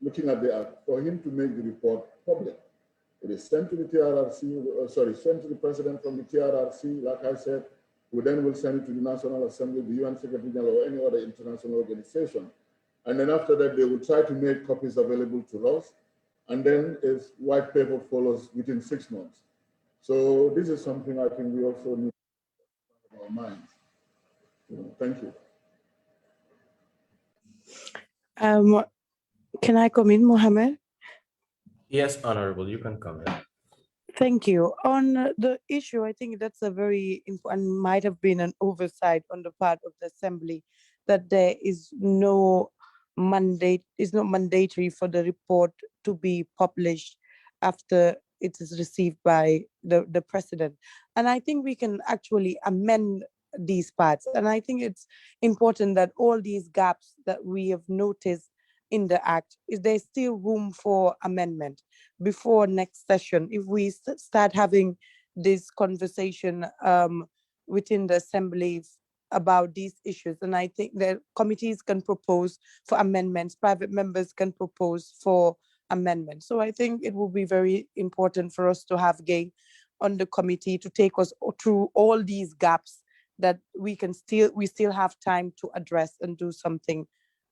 looking at the act, for him to make the report public. It is sent to the TRRC, sent to the president from the TRRC, like I said, who then will send it to the National Assembly, the UN Secretary General, or any other international organization. And then after that, they will try to make copies available to us. And then a white paper follows within 6 months. So this is something I think we also need in our minds. Thank you. Can I come in, Mohammed? Yes, Honorable, you can come in. Thank you. On the issue, I think that's a very important, might have been an oversight on the part of the Assembly, that there is no mandate, is not mandatory for the report to be published after it is received by the President. And I think we can actually amend these parts. And I think it's important that all these gaps that we have noticed in the act, is there still room for amendment before next session? If we start having this conversation within the Assembly about these issues, and I think the committees can propose for amendments, private members can propose for amendments. So I think it will be very important for us to have Gay on the committee to take us through all these gaps that we still have time to address and do something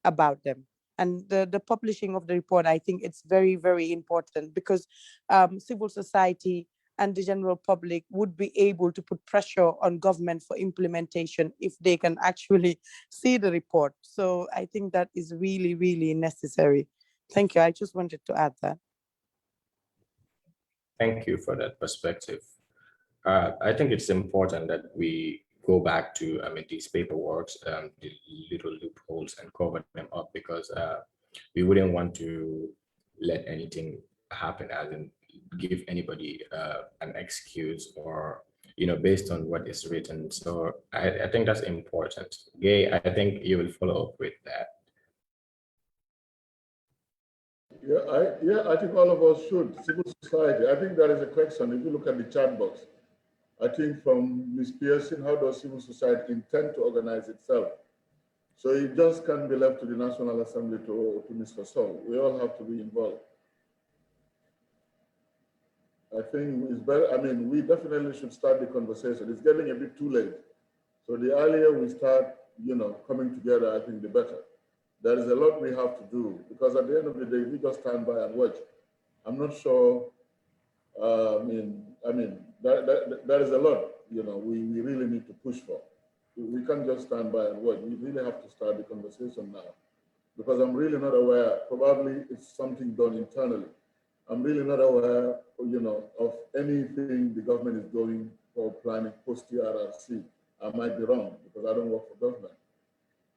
about them. And the publishing of the report, I think it's very, very important, because civil society and the general public would be able to put pressure on government for implementation if they can actually see the report. So I think that is really, really necessary. Thank you. I just wanted to add that. Thank you for that perspective. I think it's important that we go back to these paperwork, the little loopholes, and cover them up, because we wouldn't want to let anything happen as in give anybody an excuse or based on what is written. So I think that's important. Gay, I think you will follow up with that. I think all of us should. Civil society, I think there is a question. If you look at the chat box, I think from Ms. Pearson, how does civil society intend to organize itself? So it just can't be left to the National Assembly to Mr. Sol. We all have to be involved. I think it's better, we definitely should start the conversation. It's getting a bit too late. So the earlier we start, coming together, I think the better. There is a lot we have to do, because at the end of the day, we just stand by and watch. I'm not sure, there is a lot, we really need to push for. We can't just stand by and watch. We really have to start the conversation now, because I'm really not aware, probably it's something done internally. I'm really not aware, of anything the government is doing for planning post-TRRC. I might be wrong, because I don't work for government.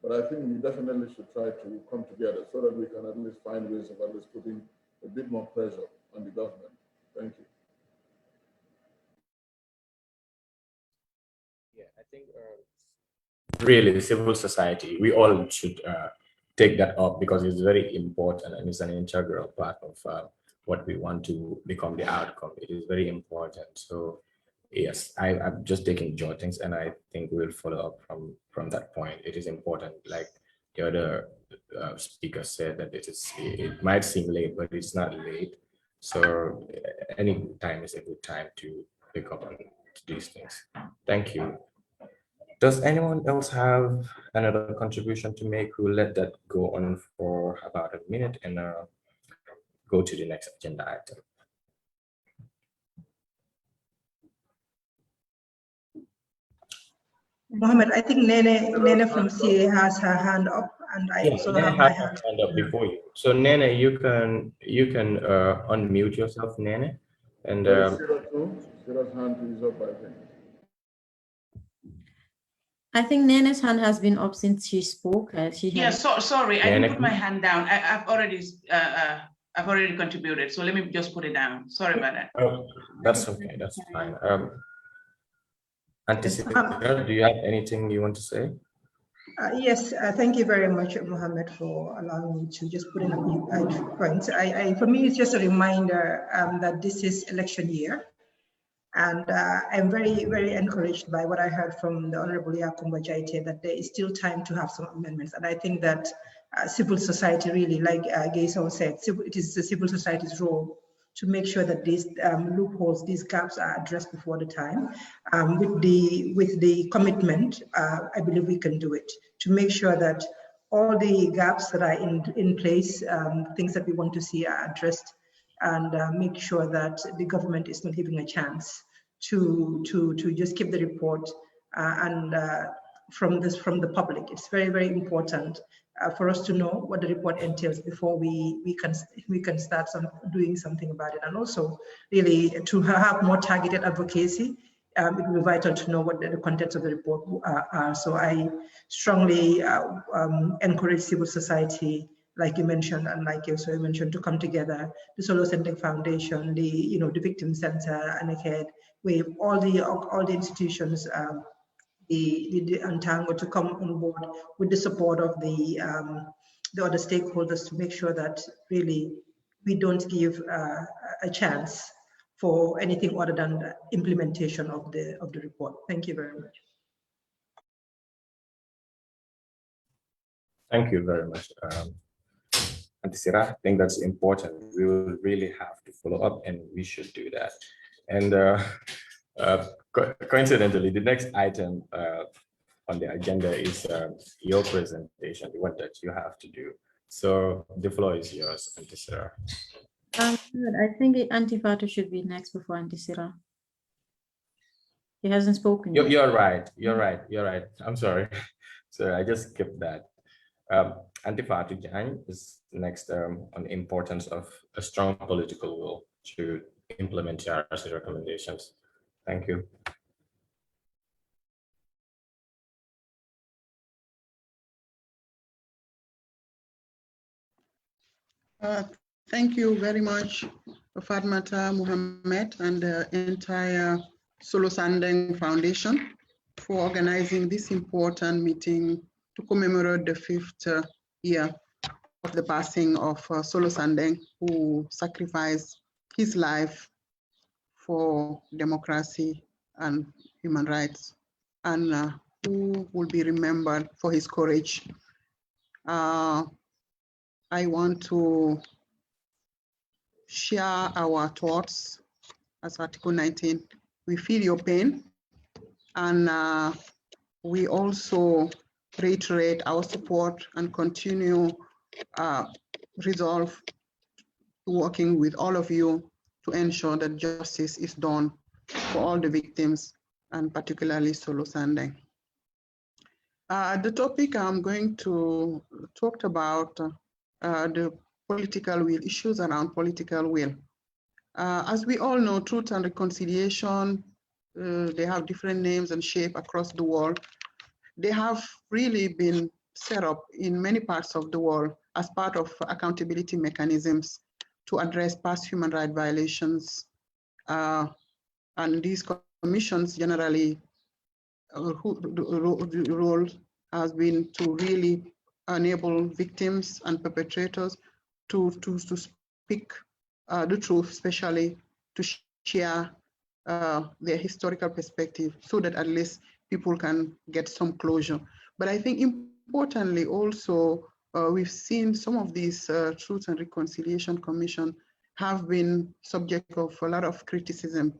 But I think we definitely should try to come together so that we can at least find ways of at least putting a bit more pressure on the government. Thank you. Yeah, I think really civil society, we all should take that up, because it's very important and it's an integral part of what we want to become the outcome. It is very important. So yes, I'm just taking jottings, and I think we'll follow up from that point. It is important, like the other speaker said, that it might seem late, but it's not late. So any time is a good time to pick up on these things. Thank you. Does anyone else have another contribution to make? We'll let that go on for about a minute and go to the next agenda item. Mohammed, I think Nene from CA has her hand up, and I also have my hand up before you. So Nene, you can unmute yourself, Nene, and Sarah's hand is up, I think. I think Nene's hand has been up since she spoke. Sorry, I didn't put my hand down. I've already contributed, so let me just put it down. Sorry about that. Oh, that's okay. That's fine. Anticipator, do you have anything you want to say? Yes, thank you very much, Mohammed, for allowing me to just put in a few points. For me, it's just a reminder that this is election year. And I'm very, very encouraged by what I heard from the Honorable Yakumba Jaite, that there is still time to have some amendments. And I think that civil society, really, like Gaysau said, it is the civil society's role to make sure that these loopholes, these gaps are addressed before the time. With the commitment, I believe we can do it, to make sure that all the gaps that are in place, things that we want to see are addressed, and make sure that the government is not giving a chance to just keep the report from the public. It's very, very important for us to know what the report entails before we can start doing something about it, and also really to have more targeted advocacy. It will be vital to know what the contents of the report are. So I strongly encourage civil society, like you mentioned, and like you also mentioned, to come together. The Solo Sending Foundation, the Victim Center, and ahead with all the institutions, the Antango, to come on board with the support of the other stakeholders, to make sure that really we don't give a chance for anything other than the implementation of the report. Thank you very much. Thank you very much, Auntie Sarah. I think that's important. We will really have to follow up, and we should do that. And coincidentally, the next item on the agenda is your presentation, the one that you have to do. So the floor is yours, Auntie Sarah. I think Auntie Fatu should be next before Auntie Sarah. He hasn't spoken yet. You're right. You're right. I'm sorry. So I just skipped that. Auntie Fatu Jang is next on the importance of a strong political will to implement TRRC recommendations. Thank you. Thank you very much, Fatmata Muhammad and the entire Solo Sandeng Foundation for organizing this important meeting to commemorate the 5th year of the passing of Solo Sandeng, who sacrificed his life for democracy and human rights, and who will be remembered for his courage. I want to share our thoughts as Article 19. We feel your pain, and we also reiterate our support and continue resolve to working with all of you to ensure that justice is done for all the victims, and particularly Solo Sandeng. The topic I'm going to talk about the political will, issues around political will. As we all know, truth and reconciliation, they have different names and shape across the world. They have really been set up in many parts of the world as part of accountability mechanisms to address past human rights violations. And these commissions generally, the role has been to really enable victims and perpetrators to speak the truth, especially to share their historical perspective, so that at least people can get some closure. But I think importantly also, we've seen some of these Truth and Reconciliation Commission have been subject of a lot of criticism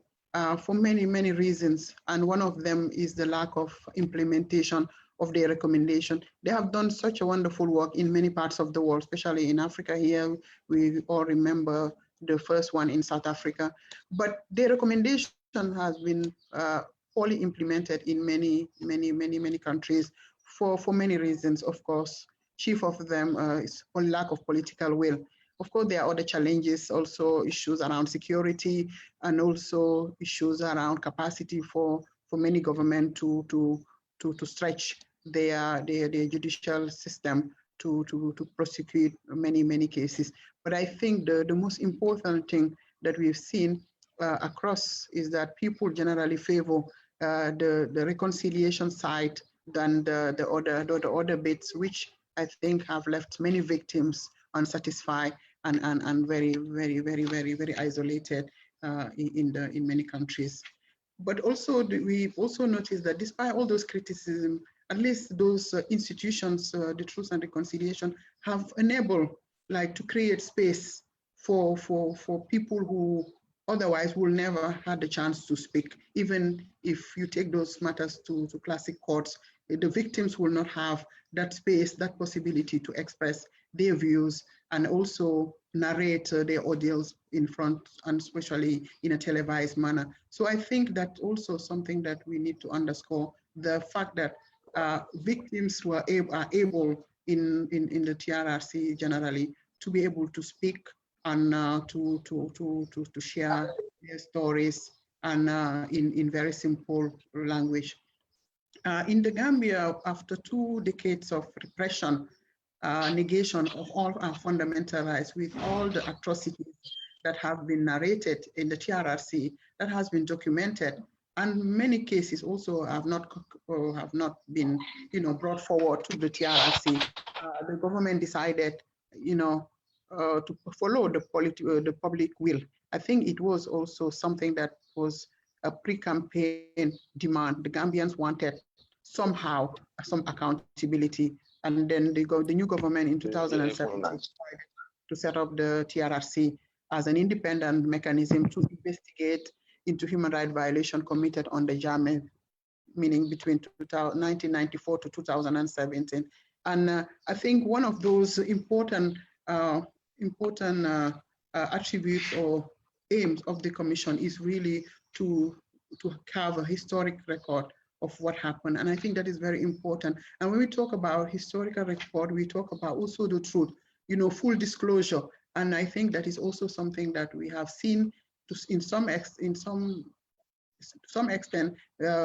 for many, many reasons. And one of them is the lack of implementation of their recommendation. They have done such a wonderful work in many parts of the world, especially in Africa here. We all remember the first one in South Africa, but their recommendation has been poorly implemented in many countries for many reasons, of course. Chief of them is a lack of political will. Of course, there are other challenges, also issues around security, and also issues around capacity for many government to stretch their judicial system to prosecute many cases. But I think the most important thing that we've seen across is that people generally favor the reconciliation side than the other bits, which I think have left many victims unsatisfied and very isolated in many countries. But also we've also noticed that despite all those criticism, at least those institutions, the Truth and Reconciliation, have enabled like to create space for people who otherwise will never had the chance to speak. Even if you take those matters to classic courts, the victims will not have that space, that possibility to express their views and also narrate their ordeals in front, and especially in a televised manner. So I think that also something that we need to underscore, the fact that victims are able in the TRRC generally to be able to speak and to share their stories and in very simple language. In the Gambia, after 2 decades of repression, negation of all our fundamental rights, with all the atrocities that have been narrated in the TRRC, that has been documented, and many cases also have not been, brought forward to the TRRC. The government decided, to follow the public will. I think it was also something that was a pre-campaign demand. The Gambians wanted somehow some accountability, and then the new government in 2017 tried to set up the TRRC as an independent mechanism to investigate into human rights violation committed on the Jame, meaning between 1994 to 2017. And I think one of those important attributes or aims of the commission is really to have a historic record of what happened. And I think that is very important. And when we talk about historical record, we talk about also the truth, full disclosure. And I think that is also something that we have seen in some extent,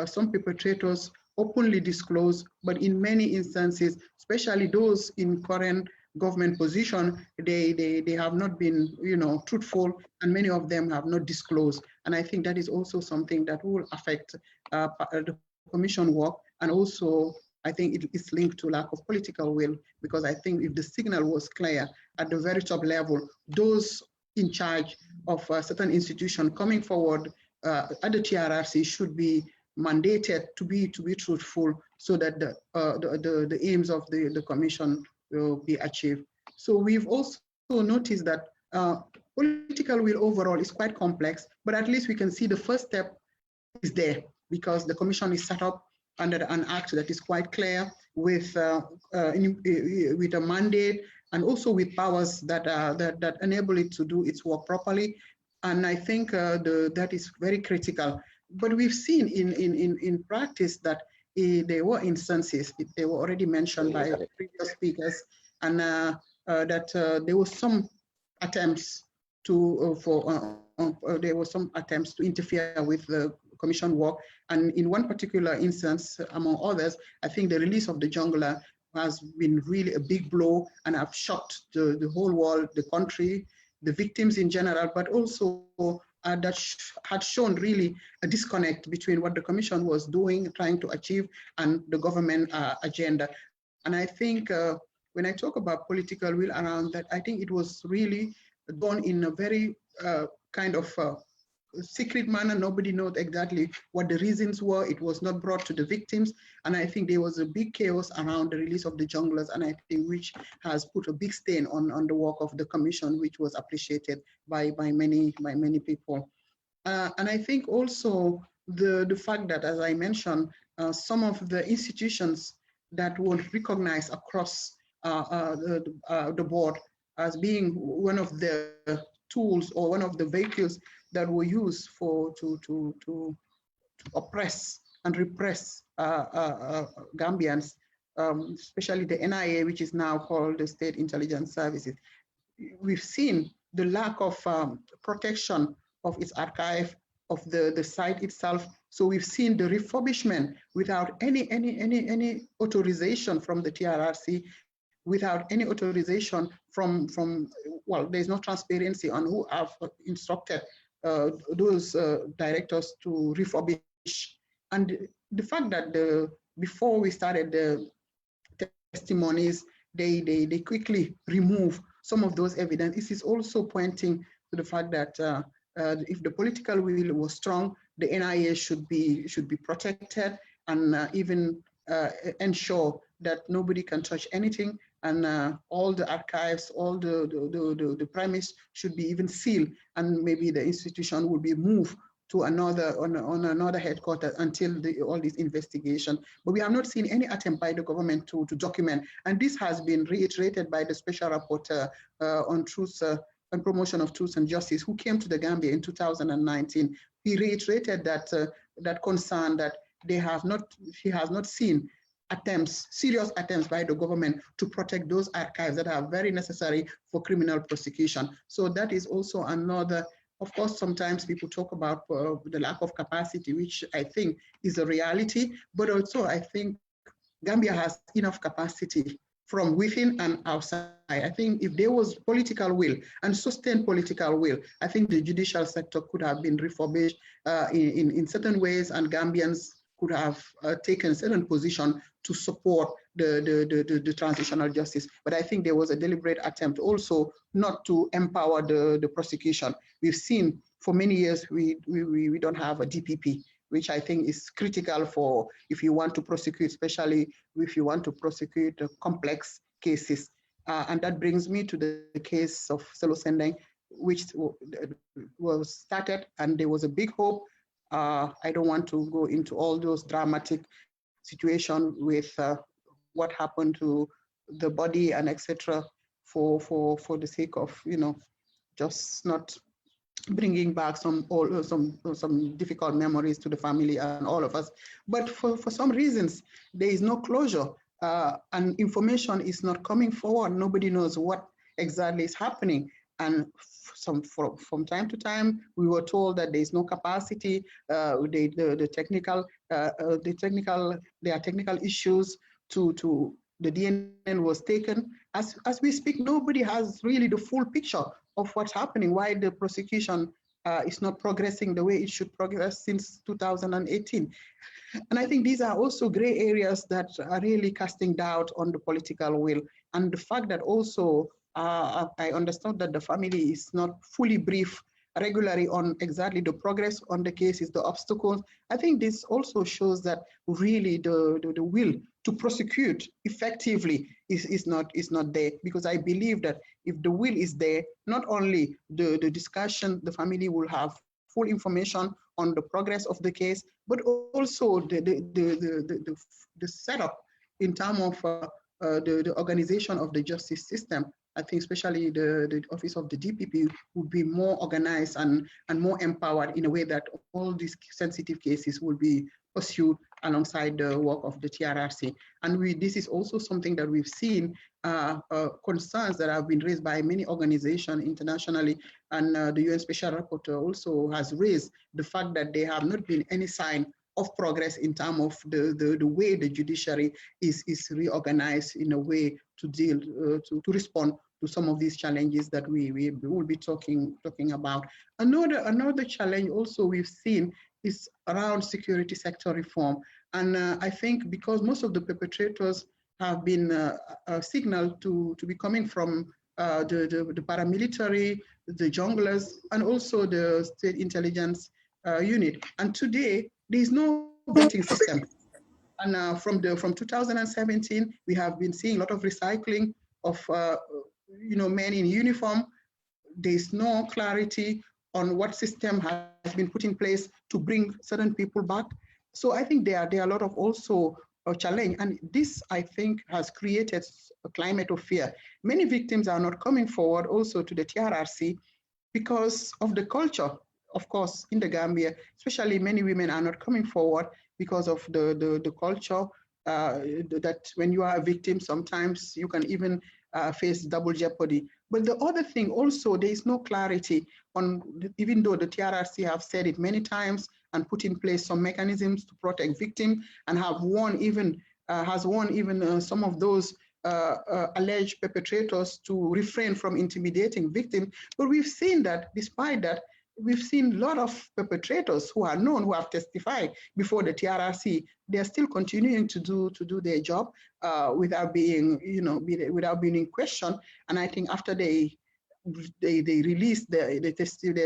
some perpetrators openly disclose, but in many instances, especially those in current government position, they have not been, truthful, and many of them have not disclosed. And I think that is also something that will affect the commission work. And also, I think it is linked to lack of political will, because I think if the signal was clear at the very top level, those in charge of a certain institution coming forward at the TRRC should be mandated to be truthful, so that the aims of the commission will be achieved. So we've also noticed that political will overall is quite complex, but at least we can see the first step is there, because the commission is set up under an act that is quite clear, with a mandate and also with powers that enable it to do its work properly. And I think that is very critical. But we've seen in practice that there were instances, they were already mentioned by previous speakers, and that there were some attempts to interfere with the commission work. And in one particular instance, among others, I think the release of the jungler has been really a big blow and have shocked the whole world, the country, the victims in general, but also that had shown really a disconnect between what the commission was doing, trying to achieve, and the government agenda. And I think when I talk about political will around that, I think it was really done in a very kind of secret manner. Nobody knows exactly what the reasons were. It was not brought to the victims. And I think there was a big chaos around the release of the junglers, and I think which has put a big stain on the work of the commission, which was appreciated by many people. And I think also the fact that, as I mentioned, some of the institutions that were recognized across the board as being one of the tools or one of the vehicles that were used to oppress and repress Gambians, especially the NIA, which is now called the State Intelligence Services. We've seen the lack of protection of its archive, of the site itself. So we've seen the refurbishment without any authorization from the TRRC, without any authorization from well, there's no transparency on who have instructed those directors to refurbish. And the fact that before we started the testimonies, they quickly remove some of those evidence. This is also pointing to the fact that if the political will was strong, the NIA should be protected, and even ensure that nobody can touch anything, and all the archives, all the premise should be even sealed, and maybe the institution will be moved to another on another headquarters until all this investigation. But we have not seen any attempt by the government to document, and this has been reiterated by the special rapporteur on truth and promotion of truth and justice, who came to the Gambia in 2019. He reiterated that that concern that he has not seen serious attempts by the government to protect those archives that are very necessary for criminal prosecution. So that is also another. Of course, sometimes people talk about the lack of capacity, which I think is a reality, but also I think Gambia has enough capacity from within and outside. I think if there was political will and sustained political will, I think the judicial sector could have been refurbished in certain ways, and Gambians could have taken certain position to support the transitional justice. But I think there was a deliberate attempt also not to empower the prosecution. We've seen for many years we don't have a DPP, which I think is critical for if you want to prosecute, especially if you want to prosecute complex cases. And that brings me to the case of Selo Sendeng, which was started, and there was a big hope. I don't want to go into all those dramatic situations with what happened to the body and etc. for the sake of, you know, just not bringing back some difficult memories to the family and all of us. But for some reasons, there is no closure, and information is not coming forward. Nobody knows what exactly is happening. And from time to time, we were told that there is no capacity. There are technical issues to the DNA was taken. As we speak, nobody has really the full picture of what's happening, why the prosecution is not progressing the way it should progress since 2018. And I think these are also gray areas that are really casting doubt on the political will. And the fact that also I understand that the family is not fully briefed regularly on exactly the progress on the cases, the obstacles. I think this also shows that really the will to prosecute effectively is not there, because I believe that if the will is there, not only the discussion, the family will have full information on the progress of the case, but also the setup in terms of the organization of the justice system. I think especially the office of the DPP would be more organized and more empowered in a way that all these sensitive cases will be pursued alongside the work of the TRRC. And this is also something that we've seen, concerns that have been raised by many organizations internationally, and the UN Special Rapporteur also has raised the fact that there have not been any sign of progress in terms of the way the judiciary is reorganized in a way to deal, to respond to some of these challenges that we will be talking about. Another challenge also we've seen is around security sector reform. And I think because most of the perpetrators have been signaled to be coming from the paramilitary, the junglers, and also the state intelligence unit. And today, there is no vetting system. And from 2017, we have been seeing a lot of recycling of men in uniform. There is no clarity on what system has been put in place to bring certain people back. So I think there are a lot of also a challenge, and this I think has created a climate of fear. Many victims are not coming forward also to the TRRC because of the culture. Of course, in the Gambia, especially many women are not coming forward because of the culture that when you are a victim, sometimes you can even face double jeopardy. But the other thing also, there is no clarity on, even though the TRRC have said it many times and put in place some mechanisms to protect victims and have warned even, some of those alleged perpetrators to refrain from intimidating victims. But we've seen that despite that, we've seen a lot of perpetrators who are known, who have testified before the TRRC. They're still continuing to do their job without being, without being in question. And I think after they release their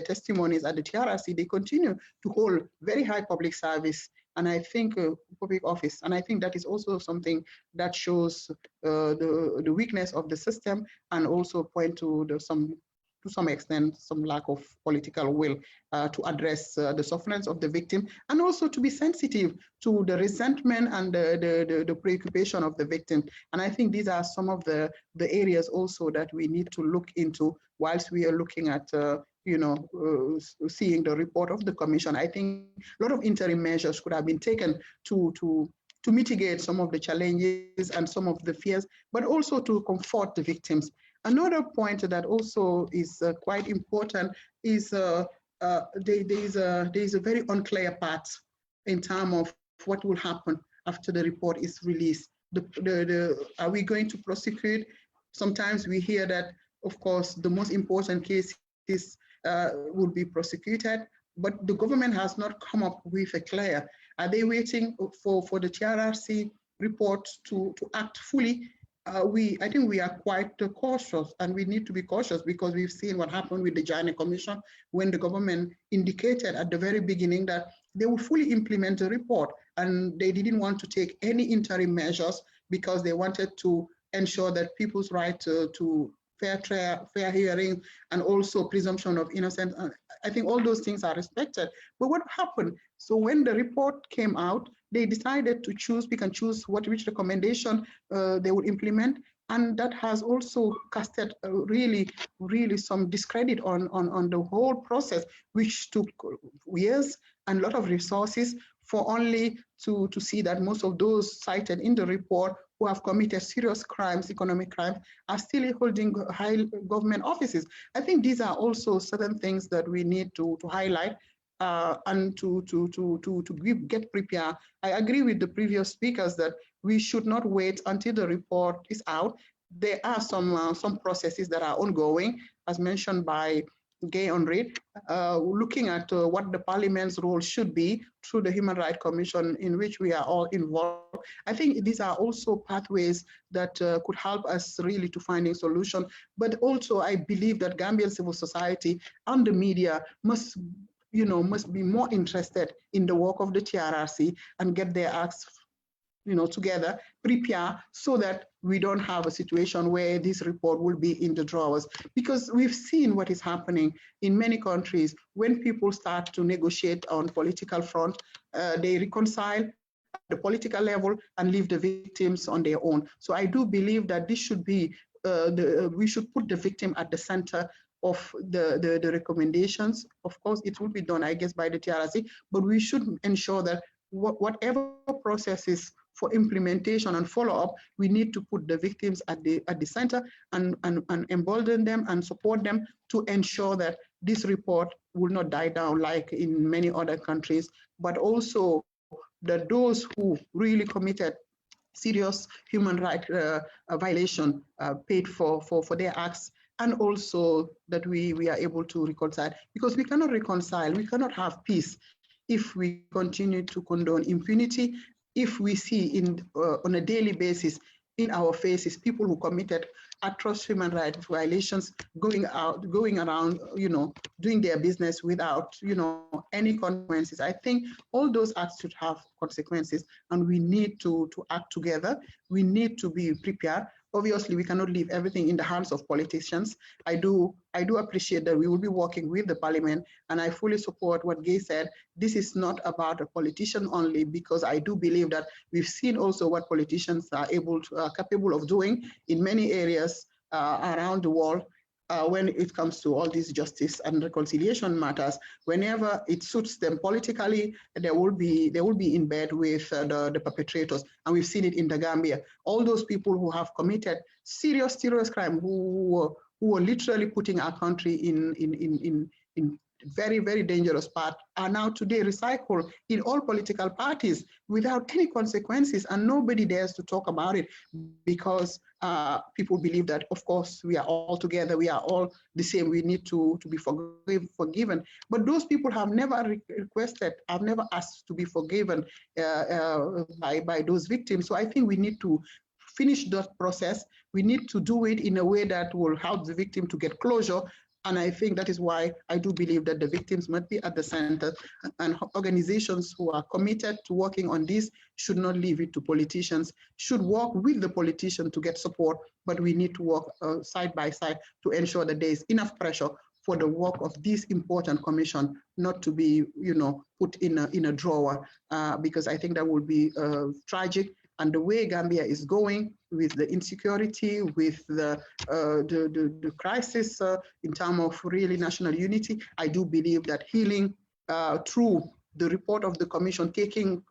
testimonies at the TRRC, they continue to hold very high public service and I think public office. And I think that is also something that shows the weakness of the system, and also point to to some extent, some lack of political will to address the sufferance of the victim, and also to be sensitive to the resentment and the preoccupation of the victim. And I think these are some of the areas also that we need to look into whilst we are looking at seeing the report of the commission. I think a lot of interim measures could have been taken to mitigate some of the challenges and some of the fears, but also to comfort the victims. Another point that also is quite important is there is a very unclear path in terms of what will happen after the report is released. Are we going to prosecute? Sometimes we hear that, of course, the most important cases would be prosecuted, but the government has not come up with a clear. Are they waiting for the TRRC report to act fully? I think we are quite cautious, and we need to be cautious because we've seen what happened with the Janneh Commission when the government indicated at the very beginning that they would fully implement the report, and they didn't want to take any interim measures because they wanted to ensure that people's right to fair hearing and also presumption of innocence. I think all those things are respected. But what happened? So when the report came out, they decided to pick and choose which recommendation they would implement. And that has also casted really some discredit on the whole process, which took years and a lot of resources for only to see that most of those cited in the report who have committed serious crimes, economic crimes, are still holding high government offices. I think these are also certain things that we need to highlight and to get prepared. I agree with the previous speakers that we should not wait until the report is out. There are some processes that are ongoing, as mentioned by Gay on Reid, looking at what the Parliament's role should be through the Human Rights Commission, in which we are all involved. I think these are also pathways that could help us really to find a solution. But also, I believe that Gambian civil society and the media must be more interested in the work of the TRRC and get their acts together, prepare, so that we don't have a situation where this report will be in the drawers. Because we've seen what is happening in many countries. When people start to negotiate on political front, they reconcile at the political level and leave the victims on their own. So I do believe that this should be, we should put the victim at the center of the recommendations. Of course, it will be done, I guess, by the TRRC, but we should ensure that whatever processes for implementation and follow-up, we need to put the victims at the center and embolden them and support them to ensure that this report will not die down like in many other countries, but also that those who really committed serious human rights violation paid for their acts, and also that we are able to reconcile, because we cannot reconcile, we cannot have peace if we continue to condone impunity, if we see on a daily basis in our faces people who committed atrocious human rights violations going around, doing their business without, any consequences. I think all those acts should have consequences, and we need to act together. We need to be prepared. Obviously, we cannot leave everything in the hands of politicians. I do appreciate that we will be working with the Parliament, and I fully support what Gay said. This is not about a politician only, because I do believe that we've seen also what politicians are capable of doing in many areas around the world. When it comes to all these justice and reconciliation matters, whenever it suits them politically, they will be in bed with the perpetrators, and we've seen it in the Gambia. All those people who have committed serious crime, who are literally putting our country in very, very dangerous path, are now today recycled in all political parties without any consequences, and nobody dares to talk about it, because people believe that, of course, we are all together, we are all the same, we need to be forgiven. But those people have never requested, have never asked to be forgiven by those victims. So I think we need to finish that process. We need to do it in a way that will help the victim to get closure, And I think that is why I do believe that the victims must be at the center, and organizations who are committed to working on this should not leave it to politicians, should work with the politician to get support, but we need to work side by side to ensure that there is enough pressure for the work of this important commission not to be, put in a drawer, because I think that would be tragic. And the way Gambia is going with the insecurity, with the crisis in terms of really national unity, I do believe that healing through the report of the commission, taking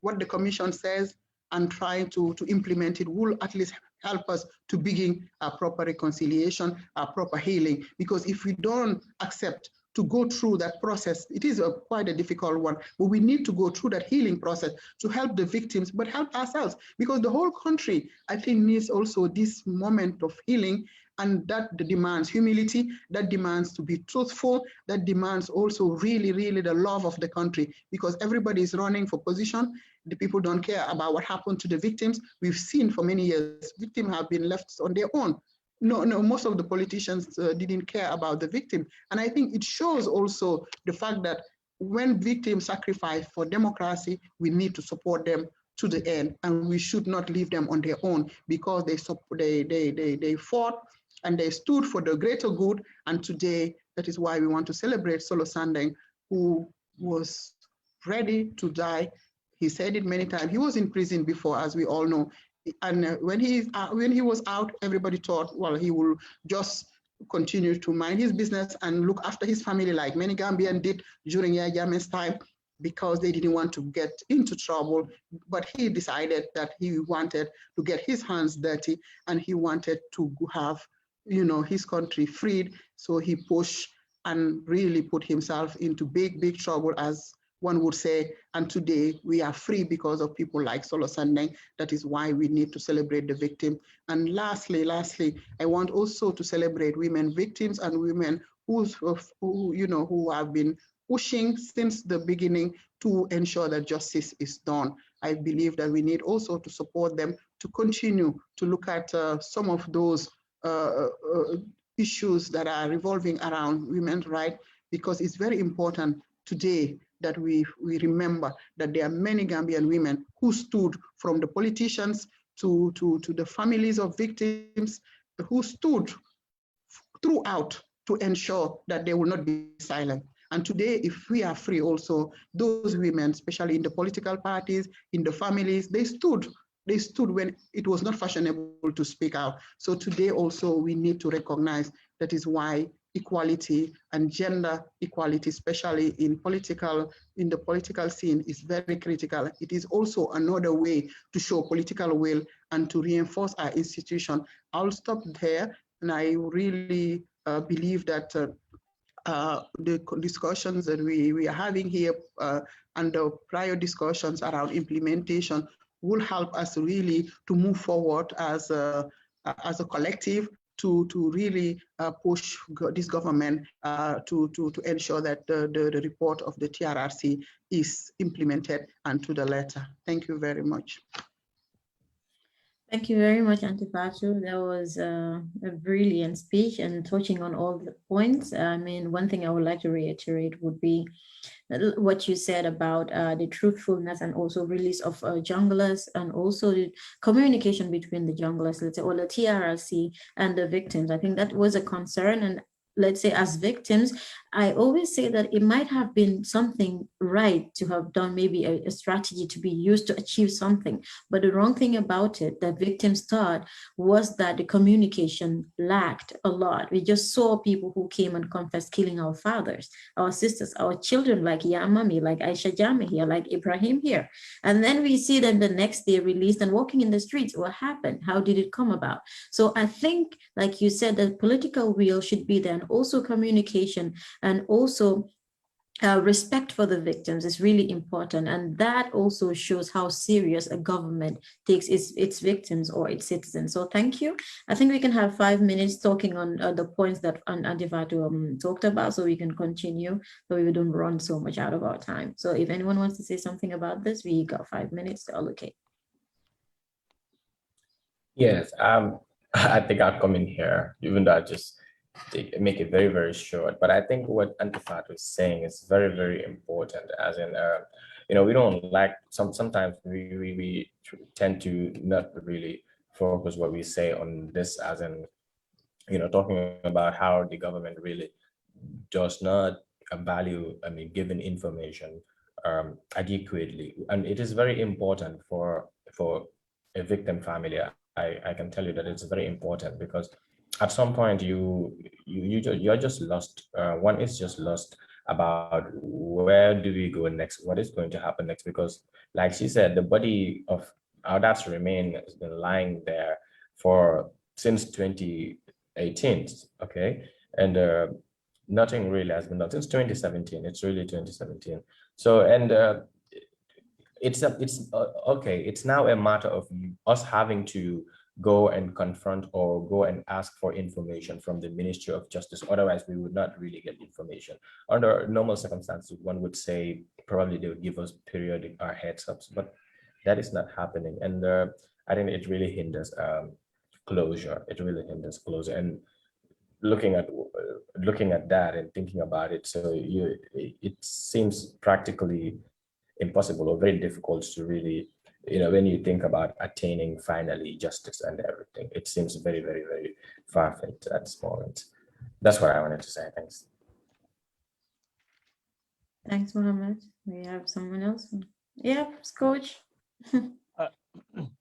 what the commission says and trying to implement it will at least help us to begin a proper reconciliation, a proper healing. Because if we don't accept to go through that process, it is quite a difficult one, but we need to go through that healing process to help the victims, but help ourselves, because the whole country, I think, needs also this moment of healing, and that demands humility, that demands to be truthful, that demands also really, really the love of the country, because everybody is running for position. The people don't care about what happened to the victims. We've seen for many years, victims have been left on their own. No, most of the politicians didn't care about the victim. And I think it shows also the fact that when victims sacrifice for democracy, we need to support them to the end, and we should not leave them on their own, because they fought and they stood for the greater good. And today, that is why we want to celebrate Solo Sandeng, who was ready to die. He said it many times. He was in prison before, as we all know. And when he was out, everybody thought, well, he will just continue to mind his business and look after his family, like many Gambians did during Yahya Jammeh's time, because they didn't want to get into trouble. But he decided that he wanted to get his hands dirty, and he wanted to have, his country freed. So he pushed and really put himself into big, big trouble, as one would say. And today we are free because of people like Solo Sandeng. That is why we need to celebrate the victim. And lastly, I want also to celebrate women victims and women who have been pushing since the beginning to ensure that justice is done. I believe that we need also to support them to continue to look at some of those issues that are revolving around women's rights, because it's very important today that we remember that there are many Gambian women who stood, from the politicians to the families of victims, who stood throughout to ensure that they will not be silent. And today, if we are free also, those women, especially in the political parties, in the families, they stood when it was not fashionable to speak out. So today also we need to recognize that is why equality and gender equality, especially in the political scene, is very critical. It is also another way to show political will and to reinforce our institution. I'll stop there, and I really believe that the discussions that we are having here and the prior discussions around implementation will help us really to move forward as a collective to really push this government to ensure that the report of the TRRC is implemented and to the letter. Thank you very much. Thank you very much, Auntie Fatu. That was a brilliant speech and touching on all the points. I mean, one thing I would like to reiterate would be what you said about the truthfulness and also release of junglers, and also the communication between the junglers, let's say, or the TRRC and the victims. I think that was a concern. And let's say as victims, I always say that it might have been something right to have done, maybe a strategy to be used to achieve something. But the wrong thing about it that victims thought was that the communication lacked a lot. We just saw people who came and confessed killing our fathers, our sisters, our children, like Yamami, like Aisha Jammeh here, like Ibrahim here. And then we see them the next day released and walking in the streets. What happened? How did it come about? So I think, like you said, the political will should be there, and also communication, and also respect for the victims is really important. And that also shows how serious a government takes its victims or its citizens. So thank you. I think we can have 5 minutes talking on the points that Auntie Fatu talked about, so we can continue, so we don't run so much out of our time. So if anyone wants to say something about this, we got 5 minutes to allocate. Yes, I think I'll come in here, even though I just make it very, very short. But I think what Antifat was saying is very, very important, as in, we don't like, sometimes we tend to not really focus what we say on this, as in, talking about how the government really does not value, given information adequately. And it is very important for a victim family. I can tell you that it's very important, because at some point you're just lost. One is just lost about where do we go next, what is going to happen next, because like she said, the body of our dad's remain has been lying there since 2018, okay, and nothing really has been done since 2017. It's really 2017. So, and okay, it's now a matter of us having to go and confront or go and ask for information from the Ministry of Justice. Otherwise, we would not really get information. Under normal circumstances, one would say probably they would give us periodic heads ups, but that is not happening. And I think it really hinders closure. It really hinders closure. And looking at that and thinking about it, so it seems practically impossible or very difficult to really, when you think about attaining finally justice and everything, it seems very, very, very far-fetched at this moment. That's what I wanted to say. Thanks. Thanks, Mohammed. We have someone else. Yeah, Coach.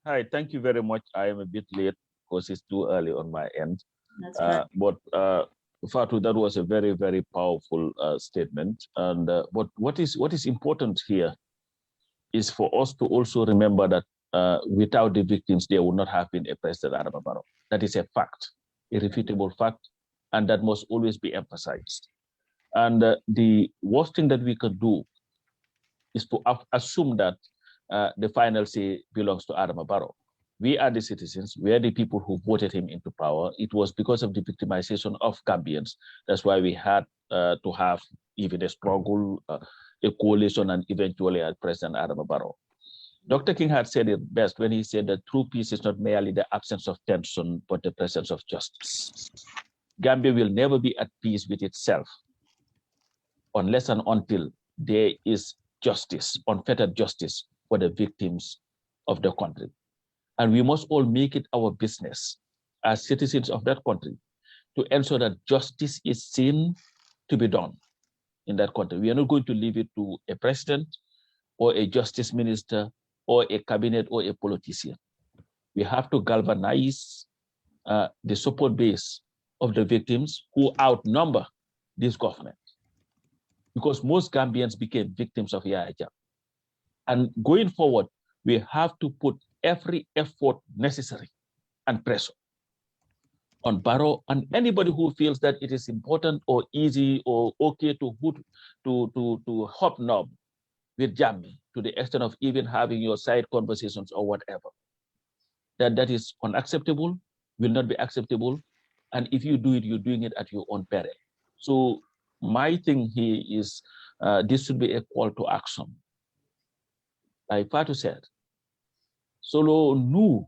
Hi, thank you very much. I am a bit late because it's too early on my end. That's fine. But Fatu, that was a very, very powerful statement. And but what is important here is for us to also remember that without the victims, there would not have been a President Adama Barrow. That is a fact, a irrefutable fact, and that must always be emphasized. And the worst thing that we could do is to assume that the final say belongs to Adama Barrow. We are the citizens, we are the people who voted him into power. It was because of the victimization of Gambians. That's why we had to have even a struggle, a coalition, and eventually a President Adama Barrow. Dr. King had said it best when he said that true peace is not merely the absence of tension, but the presence of justice. Gambia will never be at peace with itself unless and until there is justice, unfettered justice for the victims of the country. And we must all make it our business as citizens of that country to ensure that justice is seen to be done in that country. We are not going to leave it to a president or a justice minister or a cabinet or a politician. We have to galvanize the support base of the victims who outnumber this government, because most Gambians became victims of Yahya Jammeh. And going forward, we have to put every effort necessary and pressure on Barrow and anybody who feels that it is important or easy or okay to hobnob with Jammeh to the extent of even having your side conversations or whatever. That is unacceptable, will not be acceptable. And if you do it, you're doing it at your own peril. So my thing here is this should be a call to action. Like Fatu said, Solo knew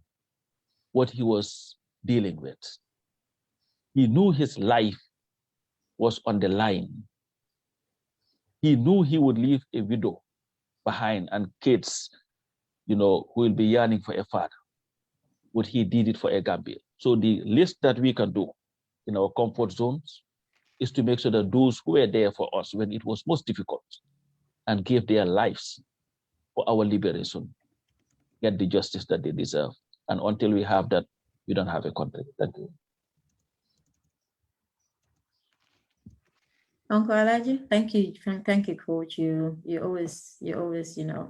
what he was dealing with. He knew his life was on the line. He knew he would leave a widow behind and kids, who will be yearning for a father. But he did it for a Gambia. So the least that we can do in our comfort zones is to make sure that those who were there for us when it was most difficult and gave their lives for our liberation get the justice that they deserve. And until we have that, we don't have a country. Thank you. Uncle Alaji, thank you, Coach. You always,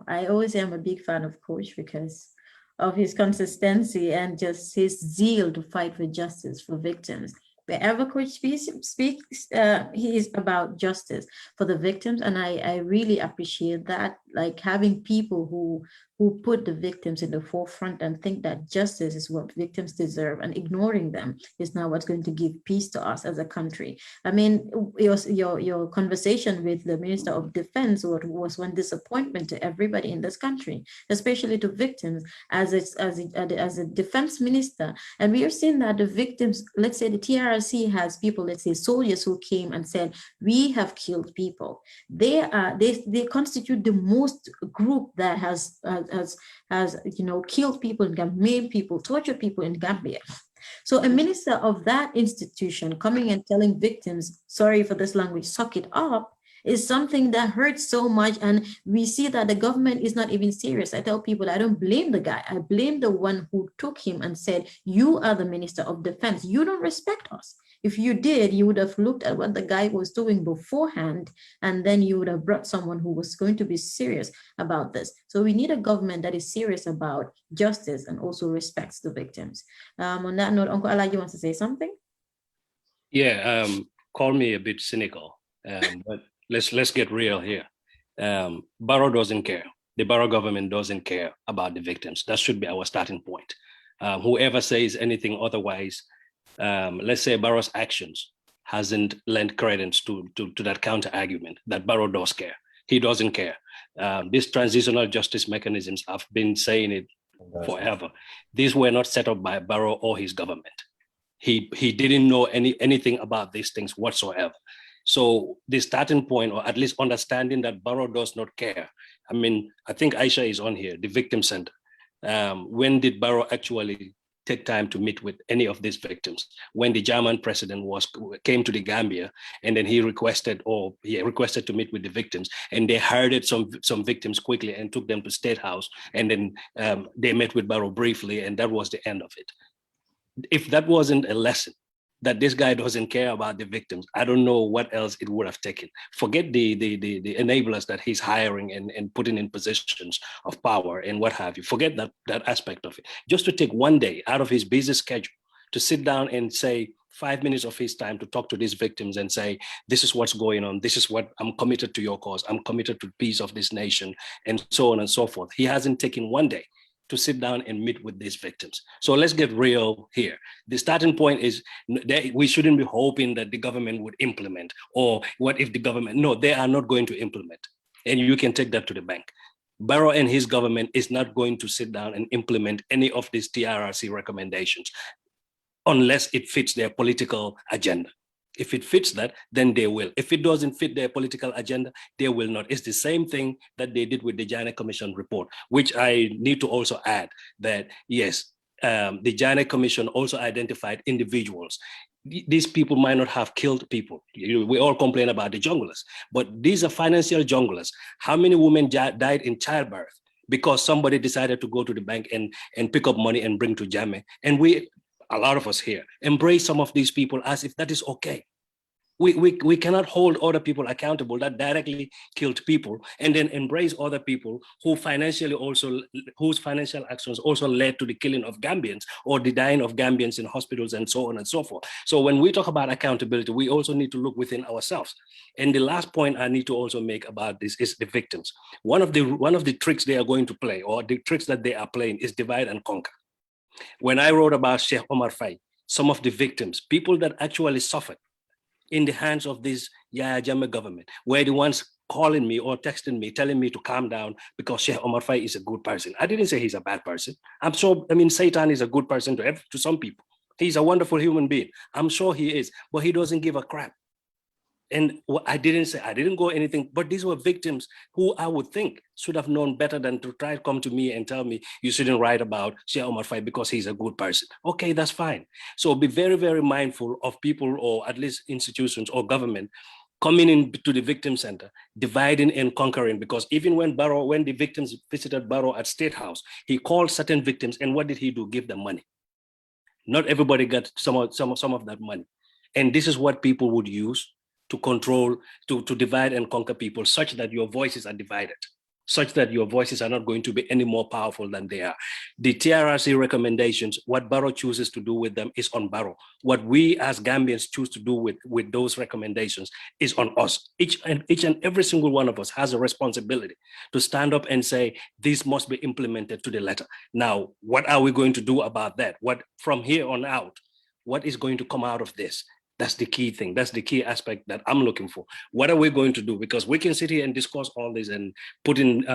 I always am a big fan of Coach because of his consistency and just his zeal to fight for justice for victims. Wherever Coach speaks, he is about justice for the victims, and I really appreciate that. like having people who put the victims in the forefront and think that justice is what victims deserve, and ignoring them is now what's going to give peace to us as a country. I mean, your conversation with the Minister of Defense was one disappointment to everybody in this country, especially to victims as a defense minister. And we are seeing that the victims, let's say the TRRC has people, let's say soldiers who came and said, we have killed people. They constitute the most group that has killed people in Gambia, maimed people, tortured people in Gambia. So a minister of that institution coming and telling victims, sorry for this language, suck it up, is something that hurts so much. And we see that the government is not even serious. I tell people, I don't blame the guy. I blame the one who took him and said, you are the Minister of Defense. You don't respect us. If you did, you would have looked at what the guy was doing beforehand, and then you would have brought someone who was going to be serious about this. So we need a government that is serious about justice and also respects the victims. On that note, Uncle Alaji wants to say something? Yeah, call me a bit cynical, but let's get real here. Barrow doesn't care. The Barrow government doesn't care about the victims. That should be our starting point. Whoever says anything otherwise, let's say Barrow's actions hasn't lent credence to that counter argument that Barrow does care. He doesn't care. These transitional justice mechanisms, I've been saying it forever. These were not set up by Barrow or his government. He didn't know anything about these things whatsoever. So the starting point, or at least understanding that Barrow does not care. I mean, I think Aisha is on here, the victim center. When did Barrow actually take time to meet with any of these victims? When the German president came to the Gambia, and then he requested to meet with the victims, and they herded some victims quickly and took them to State House, and then they met with Barrow briefly, and that was the end of it. If that wasn't a lesson, that this guy doesn't care about the victims, I don't know what else it would have taken. Forget the enablers that he's hiring and putting in positions of power and what have you. Forget that aspect of it. Just to take one day out of his busy schedule to sit down and say 5 minutes of his time to talk to these victims and say, this is what's going on. This is what I'm committed to your cause. I'm committed to the peace of this nation, and so on and so forth. He hasn't taken one day to sit down and meet with these victims. So let's get real here. The starting point is we shouldn't be hoping that the government would implement, or what if the government, no, they are not going to implement. And you can take that to the bank. Barrow and his government is not going to sit down and implement any of these TRRC recommendations unless it fits their political agenda. If it fits that, then they will. If it doesn't fit their political agenda, they will not. It's the same thing that they did with the Janet Commission report, which I need to also add that, yes, the Janet Commission also identified individuals. These people might not have killed people. We all complain about the junglers, but these are financial junglers. How many women died in childbirth because somebody decided to go to the bank and pick up money and bring to Jammeh? And a lot of us here embrace some of these people as if that is okay. We cannot hold other people accountable that directly killed people and then embrace other people whose financial actions also led to the killing of Gambians or the dying of Gambians in hospitals and so on and so forth. So when we talk about accountability, we also need to look within ourselves. And the last point I need to also make about this is the victims. One of the tricks they are going to play, or the tricks that they are playing, is divide and conquer. When I wrote about Sheikh Omar Faye, some of the victims, people that actually suffered in the hands of this Yahya Jammeh government, were the ones calling me or texting me, telling me to calm down because Sheikh Omar Faye is a good person. I didn't say he's a bad person. Satan is a good person to some people. He's a wonderful human being. I'm sure he is, but he doesn't give a crap. And I didn't go anything, but these were victims who I would think should have known better than to try to come to me and tell me you shouldn't write about Sheikh Omar Faye because he's a good person. Okay, that's fine. So be very, very mindful of people, or at least institutions or government, coming into the victim center, dividing and conquering. Because even when the victims visited Barrow at State House, he called certain victims, and what did he do? Give them money. Not everybody got some of that money. And this is what people would use to control, to divide and conquer people, such that your voices are divided. such that your voices are not going to be any more powerful than they are. The TRRC recommendations, what Barrow chooses to do with them is on Barrow. What we as Gambians choose to do with those recommendations is on us. Each and every single one of us has a responsibility to stand up and say, this must be implemented to the letter. Now, what are we going to do about that? What from here on out, what is going to come out of this? That's the key thing. That's the key aspect that I'm looking for. What are we going to do? Because we can sit here and discuss all this and put in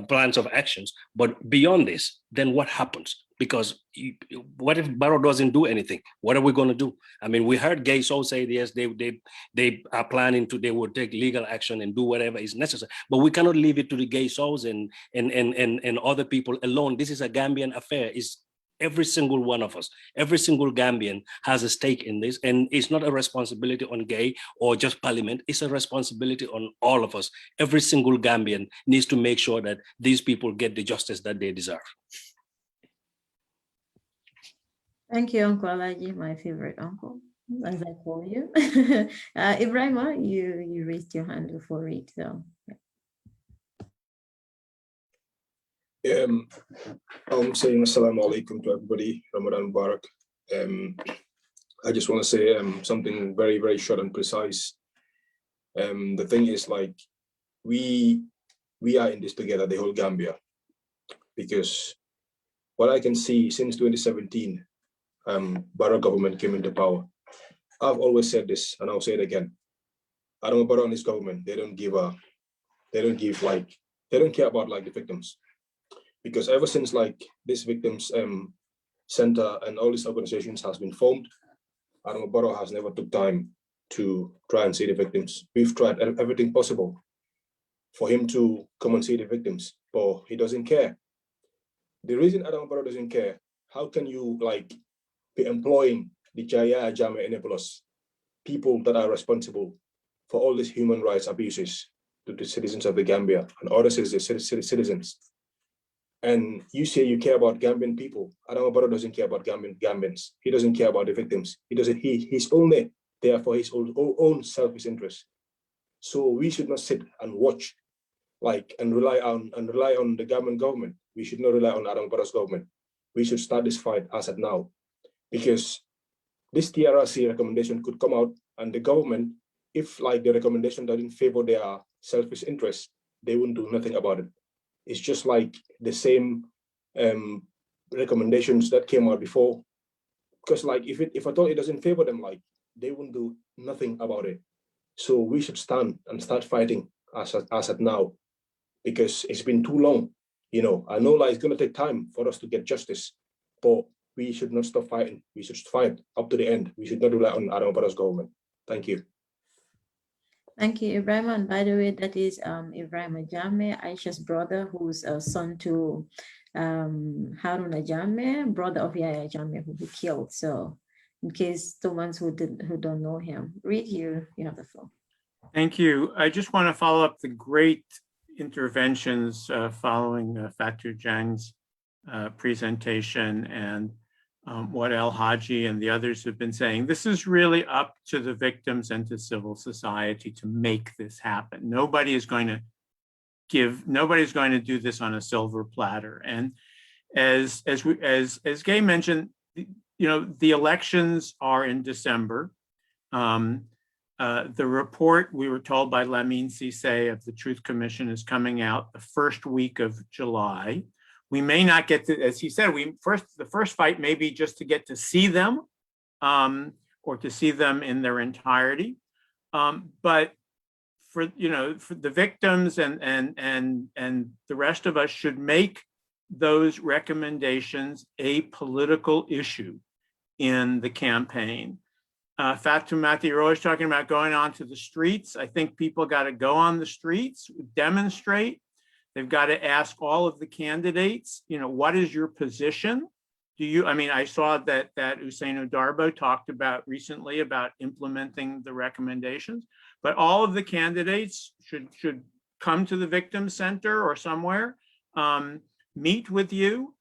plans of actions, but beyond this, then what happens? Because what if Barrow doesn't do anything? What are we going to do? I mean, we heard Gay Soul say yes, they are planning to, they will take legal action and do whatever is necessary, but we cannot leave it to the Gay Souls and other people alone. This is a Gambian affair. It's every single one of us, every single Gambian has a stake in this, and it's not a responsibility on Gay or just Parliament, it's a responsibility on all of us. Every single Gambian needs to make sure that these people get the justice that they deserve. Thank you, Uncle Alaji, my favorite uncle, as I call you. Ibrahima, you raised your hand before Reed, so. I'm saying assalamu alaikum to everybody, Ramadan Mubarak. I just want to say something very, very short and precise. The thing is, like, we are in this together, the whole Gambia, because what I can see since 2017, Barrow government came into power. I've always said this, and I'll say it again. I don't know Barrow and this government, they don't care about like the victims. Because ever since like this victims center and all these organizations has been formed, Adama Barrow has never took time to try and see the victims. We've tried everything possible for him to come and see the victims, but he doesn't care. The reason Adama Barrow doesn't care, how can you like be employing the Jaya Jame enablers, people that are responsible for all these human rights abuses to the citizens of the Gambia and other citizens? And you say you care about Gambian people. Adama Barrow doesn't care about Gambians. He doesn't care about the victims. He's only there for his own selfish interest. So we should not sit and watch and rely on the government. We should not rely on Adama Barrow's government. We should start this fight as at now. Because this TRRC recommendation could come out and the government, if like the recommendation doesn't favor their selfish interests, they wouldn't do nothing about it. It's just like the same recommendations that came out before. Because like if at all it doesn't favor them, like they wouldn't do nothing about it. So we should stand and start fighting as at now, because it's been too long. You know, I know like it's gonna take time for us to get justice, but we should not stop fighting. We should fight up to the end. We should not rely on Adama Barrow's government. Thank you. Thank you, Ibrahim. And by the way, that is Ibrahim Ajame, Aisha's brother, who's a son to Harun Ajame, brother of Yaya Ajame, who he killed. So in case the ones who don't know him, Reed, you have the floor. Thank you. I just want to follow up the great interventions following Fatou Jang's presentation and what El Haji and the others have been saying. This is really up to the victims and to civil society to make this happen. Nobody's going to do this on a silver platter. And as Gay mentioned, you know, the elections are in December. The report, we were told by Lamine Cissé of the Truth Commission, is coming out the first week of July. We may not get to, as he said, the first fight may be just to get to see them or to see them in their entirety. But for the victims and the rest of us should make those recommendations a political issue in the campaign. Fatou Mati, you're always talking about going onto the streets. I think people got to go on the streets, demonstrate. They've got to ask all of the candidates, you know, what is your position? I saw that Ousseynou Darbo talked about recently about implementing the recommendations, but all of the candidates should come to the Victim Center or somewhere, meet with you,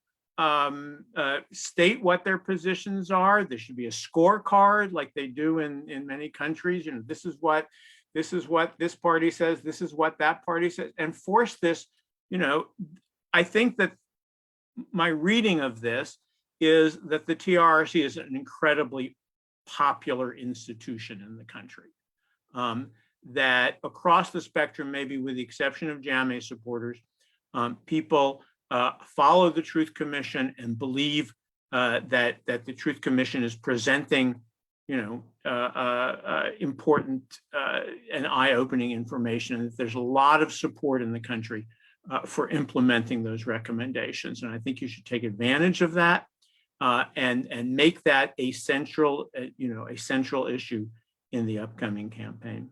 state what their positions are. There should be a scorecard like they do in many countries. You know, this is what this party says, this is what that party says, and force this. you know, I think that my reading of this is that the TRRC is an incredibly popular institution in the country. That across the spectrum, maybe with the exception of JAMA supporters, people follow the Truth Commission and believe that the Truth Commission is presenting, you know, important and eye-opening information, and that there's a lot of support in the country for implementing those recommendations. And I think you should take advantage of that and make that a central, you know, a central issue in the upcoming campaign.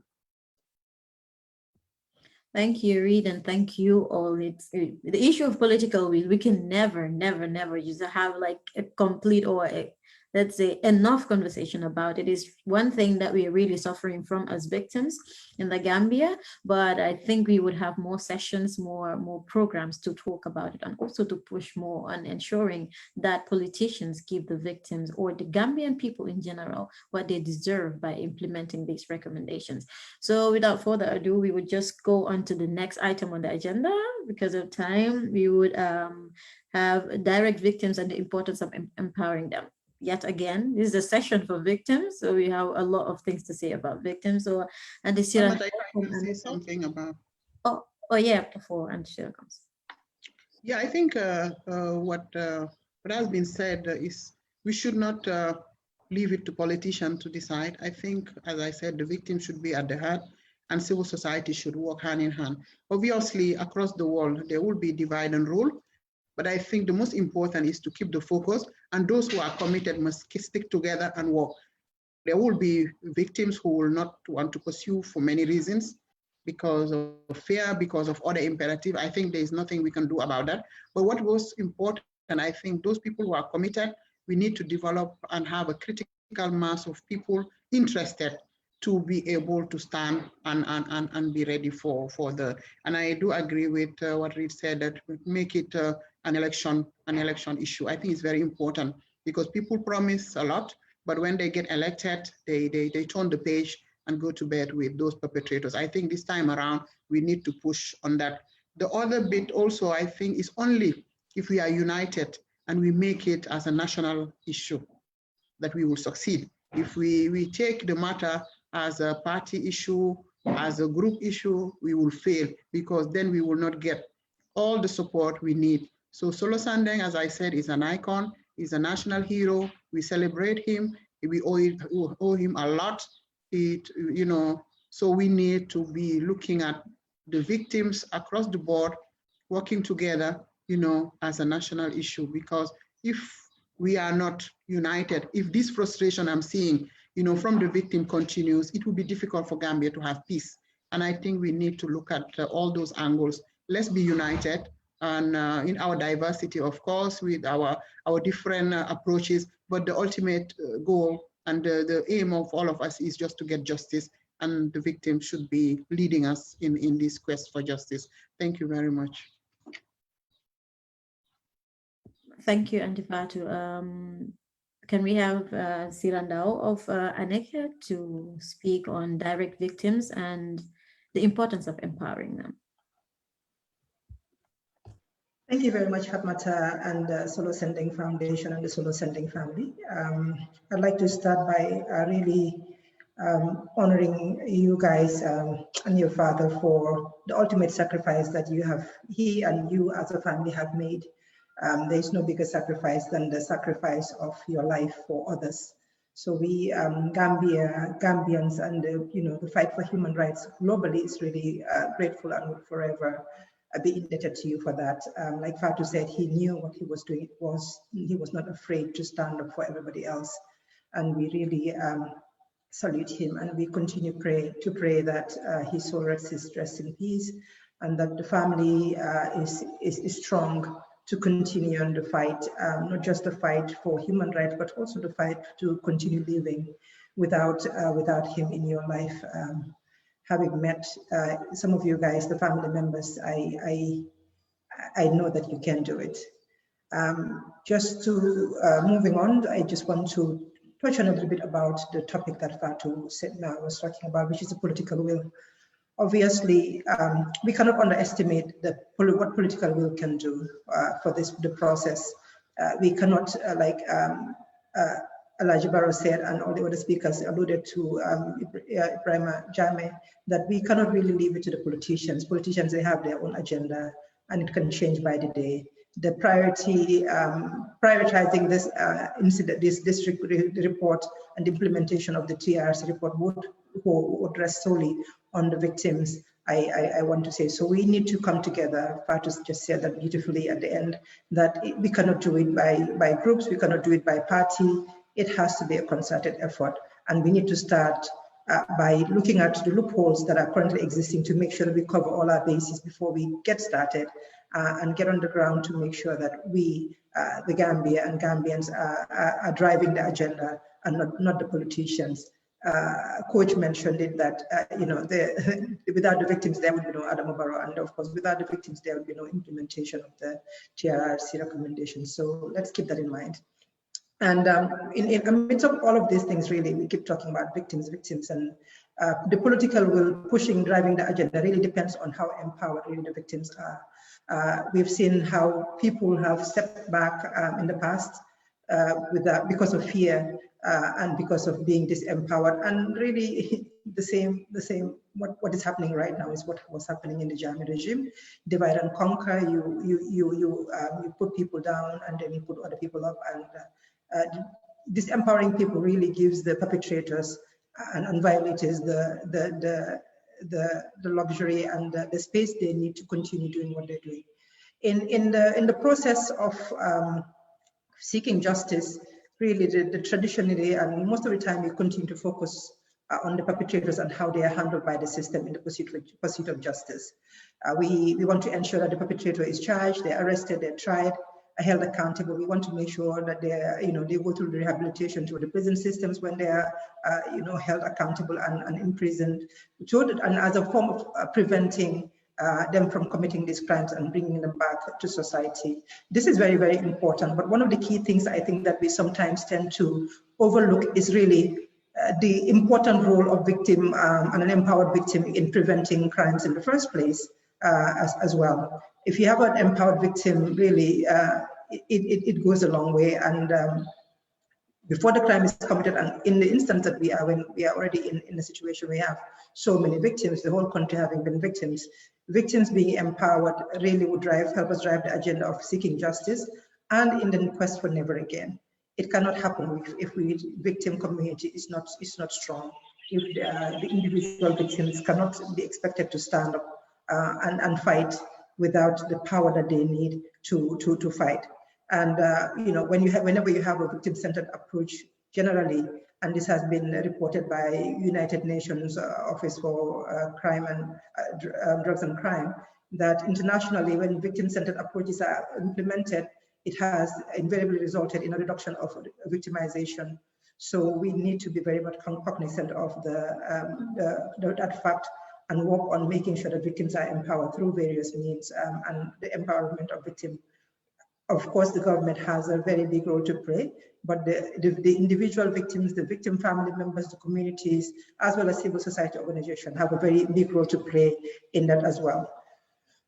Thank you, Reed, and thank you all. It's the issue of political will. We can never use to have like a complete or a, let's say, enough conversation about it. Is one thing that we're really suffering from as victims in the Gambia, but I think we would have more sessions, more programs to talk about it, and also to push more on ensuring that politicians give the victims or the Gambian people in general what they deserve by implementing these recommendations. So without further ado, we would just go on to the next item on the agenda. Because of time, we would have direct victims and the importance of empowering them. Yet again, this is a session for victims, so we have a lot of things to say about victims. So, and the say something about. Oh yeah, before Andrea comes. Yeah, I think what has been said is we should not leave it to politicians to decide. I think, as I said, the victim should be at the heart, and civil society should work hand in hand. Obviously, across the world, there will be divide and rule. But I think the most important is to keep the focus, and those who are committed must stick together and work. There will be victims who will not want to pursue for many reasons, because of fear, because of other imperative. I think there is nothing we can do about that. But what was important, and I think those people who are committed, we need to develop and have a critical mass of people interested to be able to stand and be ready for the, and I do agree with what Reed said, that make it an election issue. I think it's very important, because people promise a lot, but when they get elected, they turn the page and go to bed with those perpetrators. I think this time around, we need to push on that. The other bit also, I think, is only if we are united and we make it as a national issue that we will succeed. If we take the matter as a party issue, as a group issue, we will fail, because then we will not get all the support we need. So Solo Sandeng, as I said, is an icon, is a national hero. We celebrate him. We owe him a lot. You know, so we need to be looking at the victims across the board, working together, you know, as a national issue. Because if we are not united, if this frustration I'm seeing, you know, from the victim continues, it will be difficult for Gambia to have peace. And I think we need to look at all those angles. Let's be united, and in our diversity, of course, with our different approaches, but the ultimate goal and the aim of all of us is just to get justice, and the victim should be leading us in this quest for justice. Thank you very much. Thank you, Auntie Fatu. Can we have Sirandao of Aneka to speak on direct victims and the importance of empowering them? Thank you very much, Fatmata and Solo Sending Foundation and the Solo Sending family. I'd like to start by really honoring you guys and your father for the ultimate sacrifice that he and you as a family have made. There is no bigger sacrifice than the sacrifice of your life for others. So we Gambians and the fight for human rights globally is really grateful and would forever be indebted to you for that. Like Fatu said, he knew what he was doing. He was not afraid to stand up for everybody else, and we really salute him. And we continue to pray that his soul rests in peace, and that the family is strong to continue on the fight, not just the fight for human rights, but also the fight to continue living without him in your life. Having met some of you guys, the family members, I know that you can do it. Just to moving on, I just want to touch on a little bit about the topic that Fatu was talking about, which is the political will Obviously, we cannot underestimate what political will can do for the process. We cannot, like Elijah Barrow said, and all the other speakers alluded to, Ibrahim Jame, that we cannot really leave it to the politicians. Politicians, they have their own agenda, and it can change by the day. The prioritizing this incident, this district report and the implementation of the TRRC report would rest solely on the victims, I want to say. So we need to come together. Fatou just said that beautifully at the end, that we cannot do it by groups, we cannot do it by party. It has to be a concerted effort. And we need to start by looking at the loopholes that are currently existing to make sure that we cover all our bases before we get started and get on the ground to make sure that we, the Gambia and Gambians are driving the agenda and not the politicians. Coach mentioned it that, without the victims, there would be no Adama Barrow. And of course, without the victims, there would be no implementation of the TRRC recommendations. So let's keep that in mind. And in amidst of all of these things, really, we keep talking about victims, and the political will pushing, driving the agenda really depends on how empowered really the victims are. We've seen how people have stepped back in the past because of fear and because of being disempowered, and really the same what is happening right now is what was happening in the Jammeh regime. Divide and conquer. You put people down and then you put other people up, and disempowering people really gives the perpetrators and violators the luxury and the space they need to continue doing what they're doing. In the process of seeking justice, really the traditionally and most of the time we continue to focus on the perpetrators and how they are handled by the system in the pursuit of justice. We want to ensure that the perpetrator is charged, they're arrested, they're tried, held accountable. We want to make sure that they go through the rehabilitation through the prison systems when they are held accountable and imprisoned, and as a form of preventing them from committing these crimes and bringing them back to society. This is very, very important. But one of the key things I think that we sometimes tend to overlook is really the important role of victim and an empowered victim in preventing crimes in the first place as well. If you have an empowered victim, really, it goes a long way. And before the crime is committed, and in the instance that we are, when we are already in a situation we have so many victims, the whole country having been victims being empowered really would help us drive the agenda of seeking justice and in the quest for never again. It cannot happen if the victim community is not strong. If the individual victims cannot be expected to stand up and fight without the power that they need to fight. And whenever you have a victim-centered approach, generally, and this has been reported by United Nations Office for Crime and Drugs and Crime, that internationally, when victim-centered approaches are implemented, it has invariably resulted in a reduction of victimization. So we need to be very much cognizant of that fact and work on making sure that victims are empowered through various means and the empowerment of victims. Of course, the government has a very big role to play, but the individual victims, the victim family members, the communities, as well as civil society organizations have a very big role to play in that as well.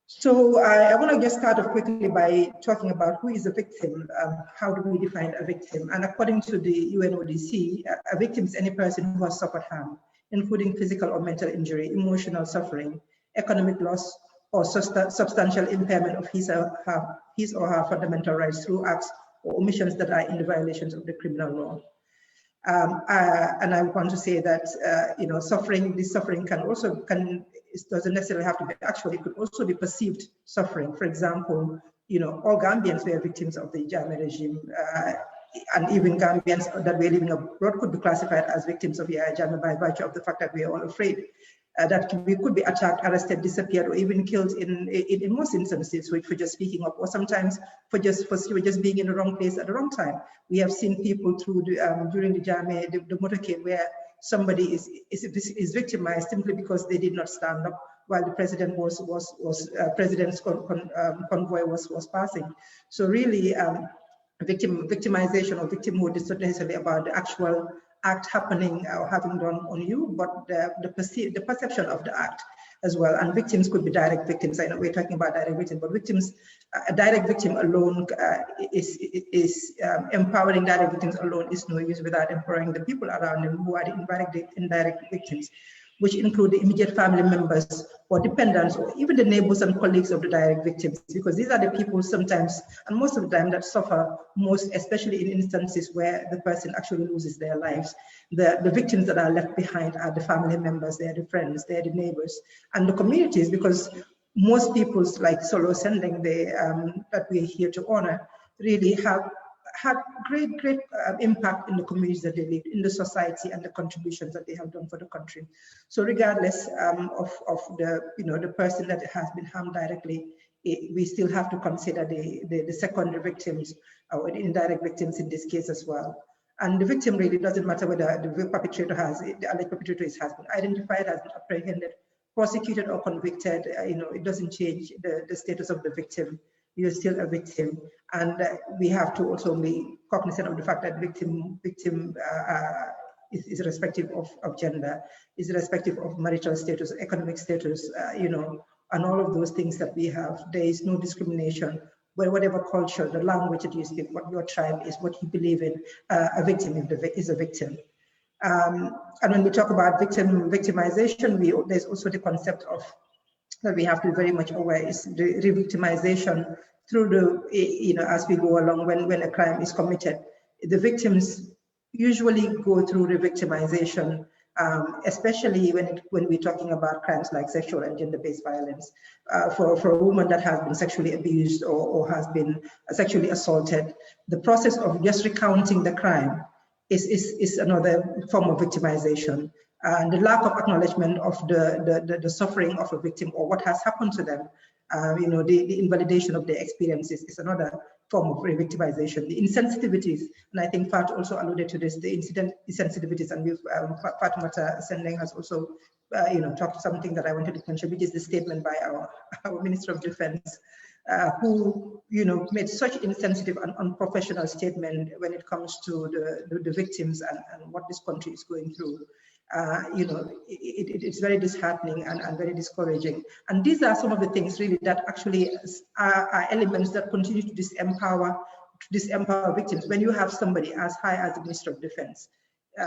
So I want to just start off quickly by talking about who is a victim. How do we define a victim? And according to the UNODC, a victim is any person who has suffered harm, including physical or mental injury, emotional suffering, economic loss, or substantial impairment of his or her fundamental rights through acts or omissions that are in the violations of the criminal law. And I want to say that this suffering it doesn't necessarily have to be actual. It could also be perceived suffering. For example, all Gambians were victims of the Jammeh regime, and even Gambians that were living abroad could be classified as victims of Jammeh by virtue of the fact that we are all afraid that we could be attacked, arrested, disappeared, or even killed in most instances for just speaking up, or sometimes for just being in the wrong place at the wrong time. We have seen people through during the Jammeh, the motorcade, where somebody is victimized simply because they did not stand up while the president president's convoy was passing. So really, victimization or victimhood is not necessarily about the actual act happening or having done on you, but the perception of the act. as well. And victims could be direct victims. I know we're talking about direct victims, but victims, a direct victim alone empowering direct victims alone is no use without empowering the people around them who are the indirect victims, which include the immediate family members or dependents, or even the neighbors and colleagues of the direct victims, because these are the people sometimes, and most of the time, that suffer most, especially in instances where the person actually loses their lives. The victims that are left behind are the family members, they're the friends, they're the neighbors, and the communities, because most peoples like Solo Sending, that we're here to honor, really have had great impact in the communities that they live, in the society, and the contributions that they have done for the country. So regardless of the person that has been harmed directly, we still have to consider the secondary victims or the indirect victims in this case as well. And the victim really doesn't matter whether the perpetrator the alleged perpetrator has been identified, has been apprehended, prosecuted, or convicted. It doesn't change the status of the victim. You're still a victim, and we have to also be cognizant of the fact that victim is irrespective of gender, is irrespective of marital status, economic status, and all of those things that we have. There is no discrimination. Whatever culture, the language that you speak, what your tribe is, what you believe in, a victim is a victim. And when we talk about victimization, there's also the concept of that we have to be very much aware is the re-victimization through as we go along when a crime is committed. The victims usually go through re-victimization, especially when we're talking about crimes like sexual and gender-based violence. For a woman that has been sexually abused or has been sexually assaulted, the process of just recounting the crime is another form of victimization. And the lack of acknowledgement of the suffering of a victim or what has happened to them, the invalidation of their experiences is another form of re-victimization. The insensitivities, and I think Fat also alluded to this, the insensitivities, and Fatimata Sendeng has also talked something that I wanted to contribute, is the statement by our Minister of Defense, who made such insensitive and unprofessional statement when it comes to the victims and what this country is going through. It's very disheartening and very discouraging. And these are some of the things really that actually are elements that continue to disempower victims. When you have somebody as high as the Minister of Defense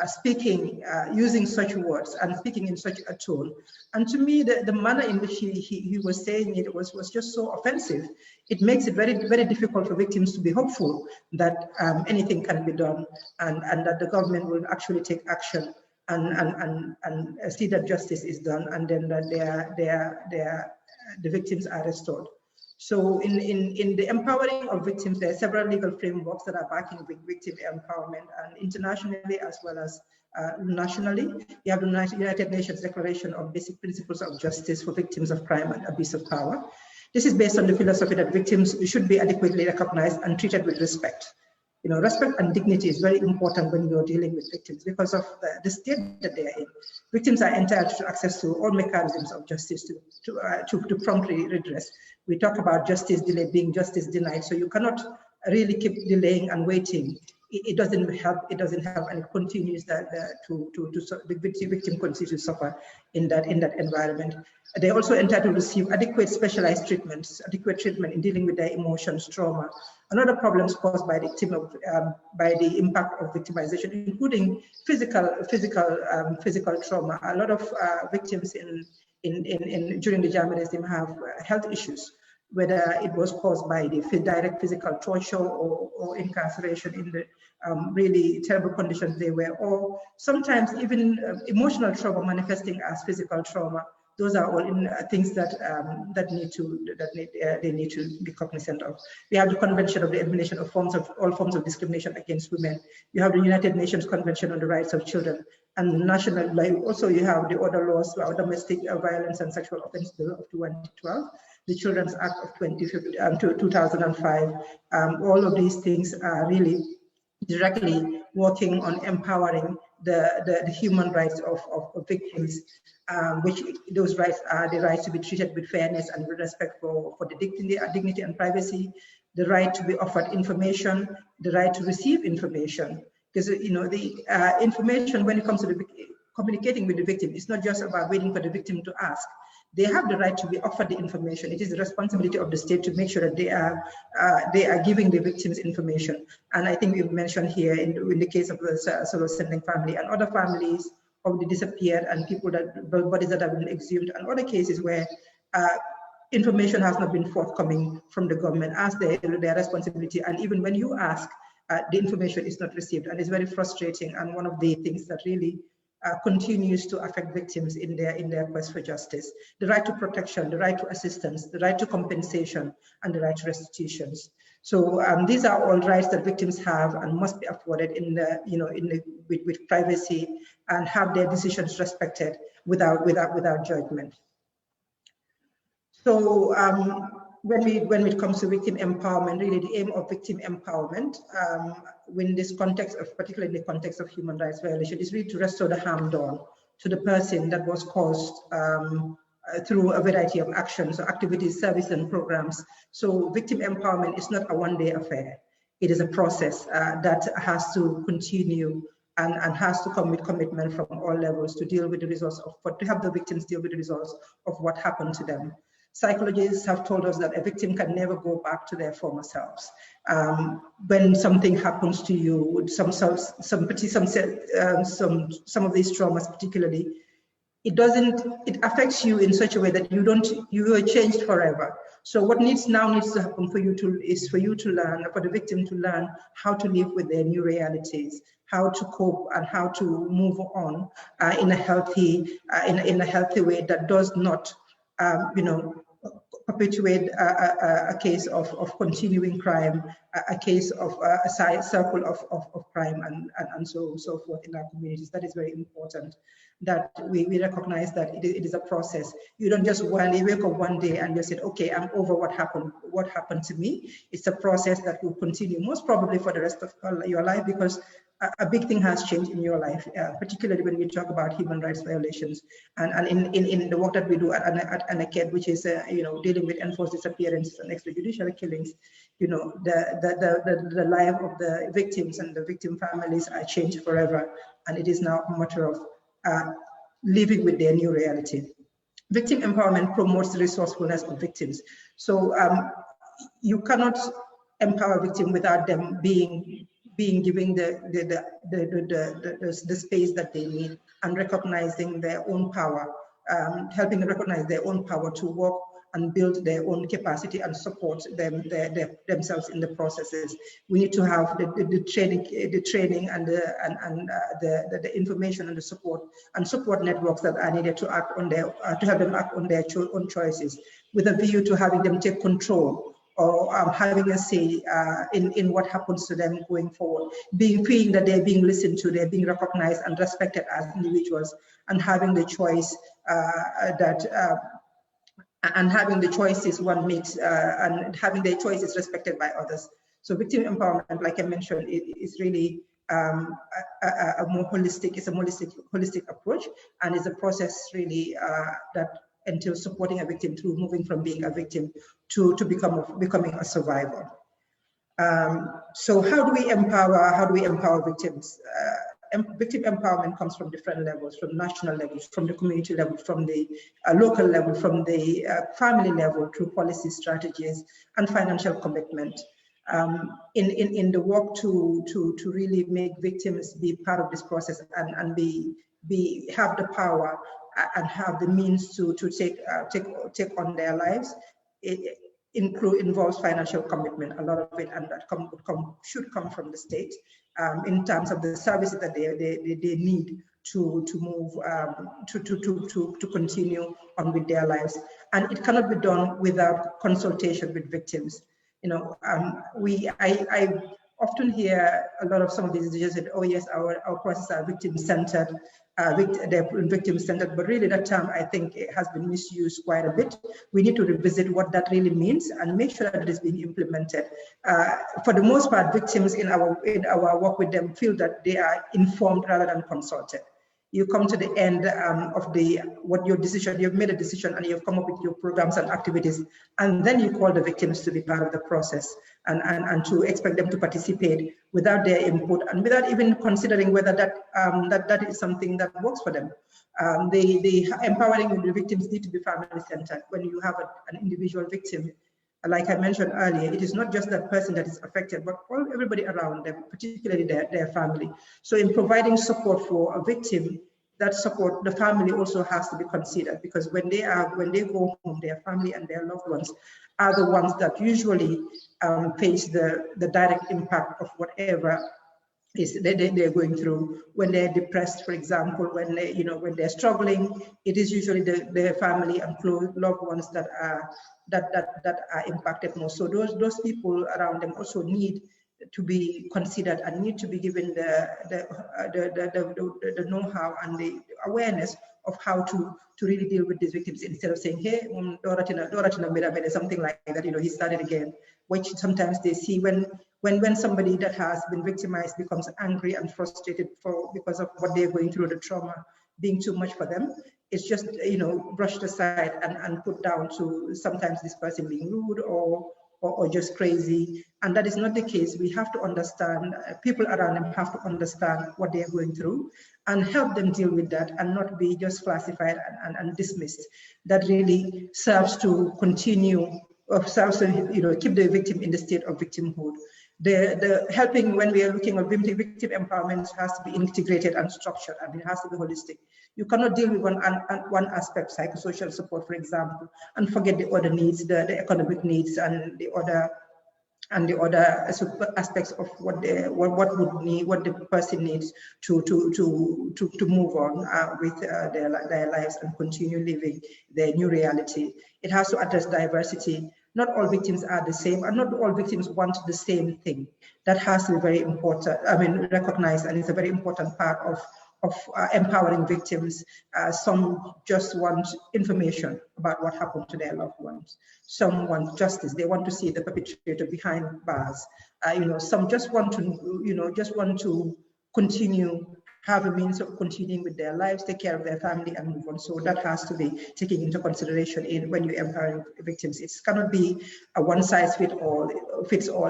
speaking, using such words and speaking in such a tone, and to me, the manner in which he was saying it was just so offensive. It makes it very, very difficult for victims to be hopeful that anything can be done and that the government will actually take action and see that justice is done, and then that the victims are restored. So in the empowering of victims, there are several legal frameworks that are backing victim empowerment, and internationally as well as nationally. You have the United Nations Declaration of Basic Principles of Justice for Victims of Crime and Abuse of Power. This is based on the philosophy that victims should be adequately recognized and treated with respect. Respect and dignity is very important when you're dealing with victims because of the state that they are in. Victims are entitled to access to all mechanisms of justice to promptly redress. We talk about justice delayed being justice denied, so you cannot really keep delaying and waiting. It doesn't help. It doesn't help, and it continues the victim continues to suffer in that environment. They also entitled to receive adequate specialized treatment in dealing with their emotions, trauma, and other problems caused by the impact of victimization, including physical trauma. A lot of victims during the Jama regime have health issues, whether it was caused by the direct physical torture or incarceration in the really terrible conditions they were, or sometimes even emotional trauma manifesting as physical trauma. Those are all things that they need to be cognizant of. We have the Convention of the Elimination of all forms of discrimination against women. You have the United Nations Convention on the Rights of Children, and national. Also, you have the other laws, Domestic Violence and Sexual Offence Bill of 2012, the Children's Act of 2005. All of these things are really directly working on empowering the human rights of victims, which those rights are the right to be treated with fairness and with respect for the dignity and privacy, the right to be offered information, the right to receive information. Because the information when it comes to communicating with the victim, it's not just about waiting for the victim to ask. they have the right to be offered the information. It is the responsibility of the state to make sure that they are giving the victims information. And I think we've mentioned here in the case of the solo sending family and other families of the disappeared and people that bodies that have been exhumed, and other cases where information has not been forthcoming from the government as their responsibility. And even when you ask, the information is not received, and it's very frustrating. And one of the things that really continues to affect victims in their quest for justice: the right to protection, the right to assistance, the right to compensation, and the right to restitutions. So these are all rights that victims have and must be afforded with privacy, and have their decisions respected without judgment. So when it comes to victim empowerment, really the aim of victim empowerment, in this context of, particularly in the context of human rights violation, is really to restore the harm done to the person that was caused through a variety of actions, or activities, services, and programs. So victim empowerment is not a one-day affair. It is a process that has to continue and has to come with commitment from all levels to deal with the results to help the victims deal with the results of what happened to them. Psychologists have told us that a victim can never go back to their former selves. When something happens to you, some of these traumas particularly, it affects you in such a way that you are changed forever. So what now needs to happen for you to learn, for the victim to learn how to live with their new realities, how to cope and how to move on in a healthy way that does not perpetuate a case of continuing crime, a case of a circle of crime, and so forth in our communities. That is very important, that we recognize that it is a process. You don't just wake up one day and you said, okay, I'm over what happened to me. It's a process that will continue most probably for the rest of your life, because a big thing has changed in your life, particularly when we talk about human rights violations. And in the work that we do at ANAKED, which is dealing with enforced disappearances and extrajudicial killings, the life of the victims and the victim families are changed forever, and it is now a matter of living with their new reality. Victim empowerment promotes the resourcefulness of victims. So you cannot empower a victim without them being given the space that they need, and recognizing their own power, helping them recognize their own power to work and build their own capacity and support themselves in the processes. We need to have the training and the information and the support networks that are needed to act on to help them act on their own choices, with a view to having them take control, or having a say in what happens to them going forward, feeling that they're being listened to, they're being recognized and respected as individuals, and having the choice and having the choices one makes, and having their choices respected by others. So victim empowerment, like I mentioned, is really a more holistic, it's a holistic approach, and it's a process really that entails supporting a victim through moving from being a victim to becoming a survivor. So how do we empower victims? Victim empowerment comes from different levels, from national levels, from the community level, from the local level, from the family level, through policy strategies and financial commitment. In the work to really make victims be part of this process and have the power and have the means to take on their lives, it involves financial commitment, a lot of it, and that should come from the state in terms of the services that they need to move to continue on with their lives. And it cannot be done without consultation with victims. I often hear a lot of some of these decisions that, oh yes, our processes are victim-centered, they're victim-centered, but really that term, I think, it has been misused quite a bit. We need to revisit what that really means and make sure that it is being implemented. For the most part, victims in our work with them feel that they are informed rather than consulted. You come to the end of your decision, you've made a decision and you've come up with your programs and activities, and then you call the victims to be part of the process and to expect them to participate without their input and without even considering whether that is something that works for them. The empowering of the victims need to be family-centered. When you have an individual victim, like I mentioned earlier, it is not just that person that is affected, but everybody around them, particularly their family. So in providing support for a victim, that support, the family also has to be considered, because when they go home, their family and their loved ones are the ones that usually face the direct impact of whatever they're going through. When they're depressed, for example, when they're struggling, it is usually their family and close loved ones that are impacted most. So those people around them also need to be considered and need to be given the know-how and the awareness of how to really deal with these victims, instead of saying, hey, something like that, he started again, which sometimes they see when somebody that has been victimized becomes angry and frustrated because of what they're going through, the trauma being too much for them. It's just, brushed aside and put down to sometimes this person being rude or just crazy. And that is not the case. We have to understand, people around them have to understand what they are going through and help them deal with that and not be just classified and dismissed. That really serves to continue, or serves to keep the victim in the state of victimhood. The helping, when we are looking at victim empowerment, has to be integrated and structured. I mean, it has to be holistic. You cannot deal with one aspect, psychosocial support, for example, and forget the other needs, the economic needs, and the other aspects of what the person needs to move on with their lives and continue living their new reality. It has to address diversity. Not all victims are the same, and not all victims want the same thing. That has to be very important, recognized, and it's a very important part of empowering victims. Some just want information about what happened to their loved ones. Some want justice. They want to see the perpetrator behind bars. Some just want to continue, have a means of continuing with their lives, take care of their family, and move on. So that has to be taken into consideration when you empower victims. It cannot be a one-size-fits-all.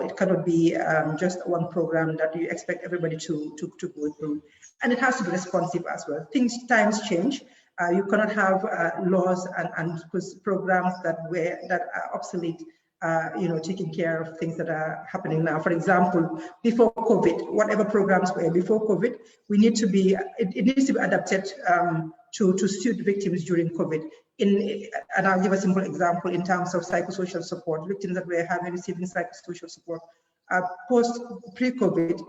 It cannot be just one program that you expect everybody to go through. And it has to be responsive as well. Times change. You cannot have laws and programs that are obsolete, taking care of things that are happening now. For example, before COVID, whatever programs were before COVID, it needs to be adapted to suit victims during COVID. And I'll give a simple example in terms of psychosocial support. Victims that were receiving psychosocial support pre-COVID,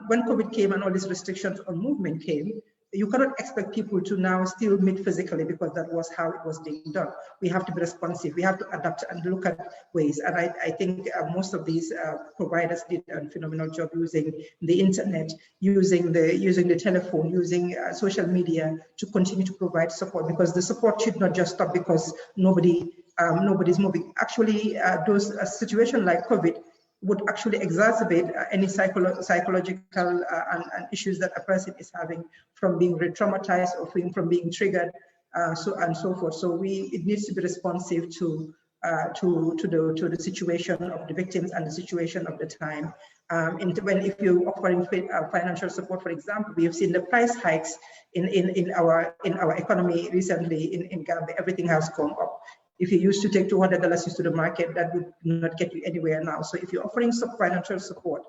when COVID came and all these restrictions on movement came, you cannot expect people to now still meet physically, because that was how it was being done. We have to be responsive. We have to adapt and look at ways. And I think most of these providers did a phenomenal job using the internet, using the telephone, using social media to continue to provide support, because the support should not just stop because nobody's moving. Actually, those situations like COVID would actually exacerbate any psychological and issues that a person is having from being re-traumatized or from being triggered, so forth. So it needs to be responsive to the situation of the victims and the situation of the time. If you're offering financial support, for example, we have seen the price hikes in our economy recently in Gambia. Everything has gone up. If you used to take $200 to the market, that would not get you anywhere now. So if you're offering some financial support,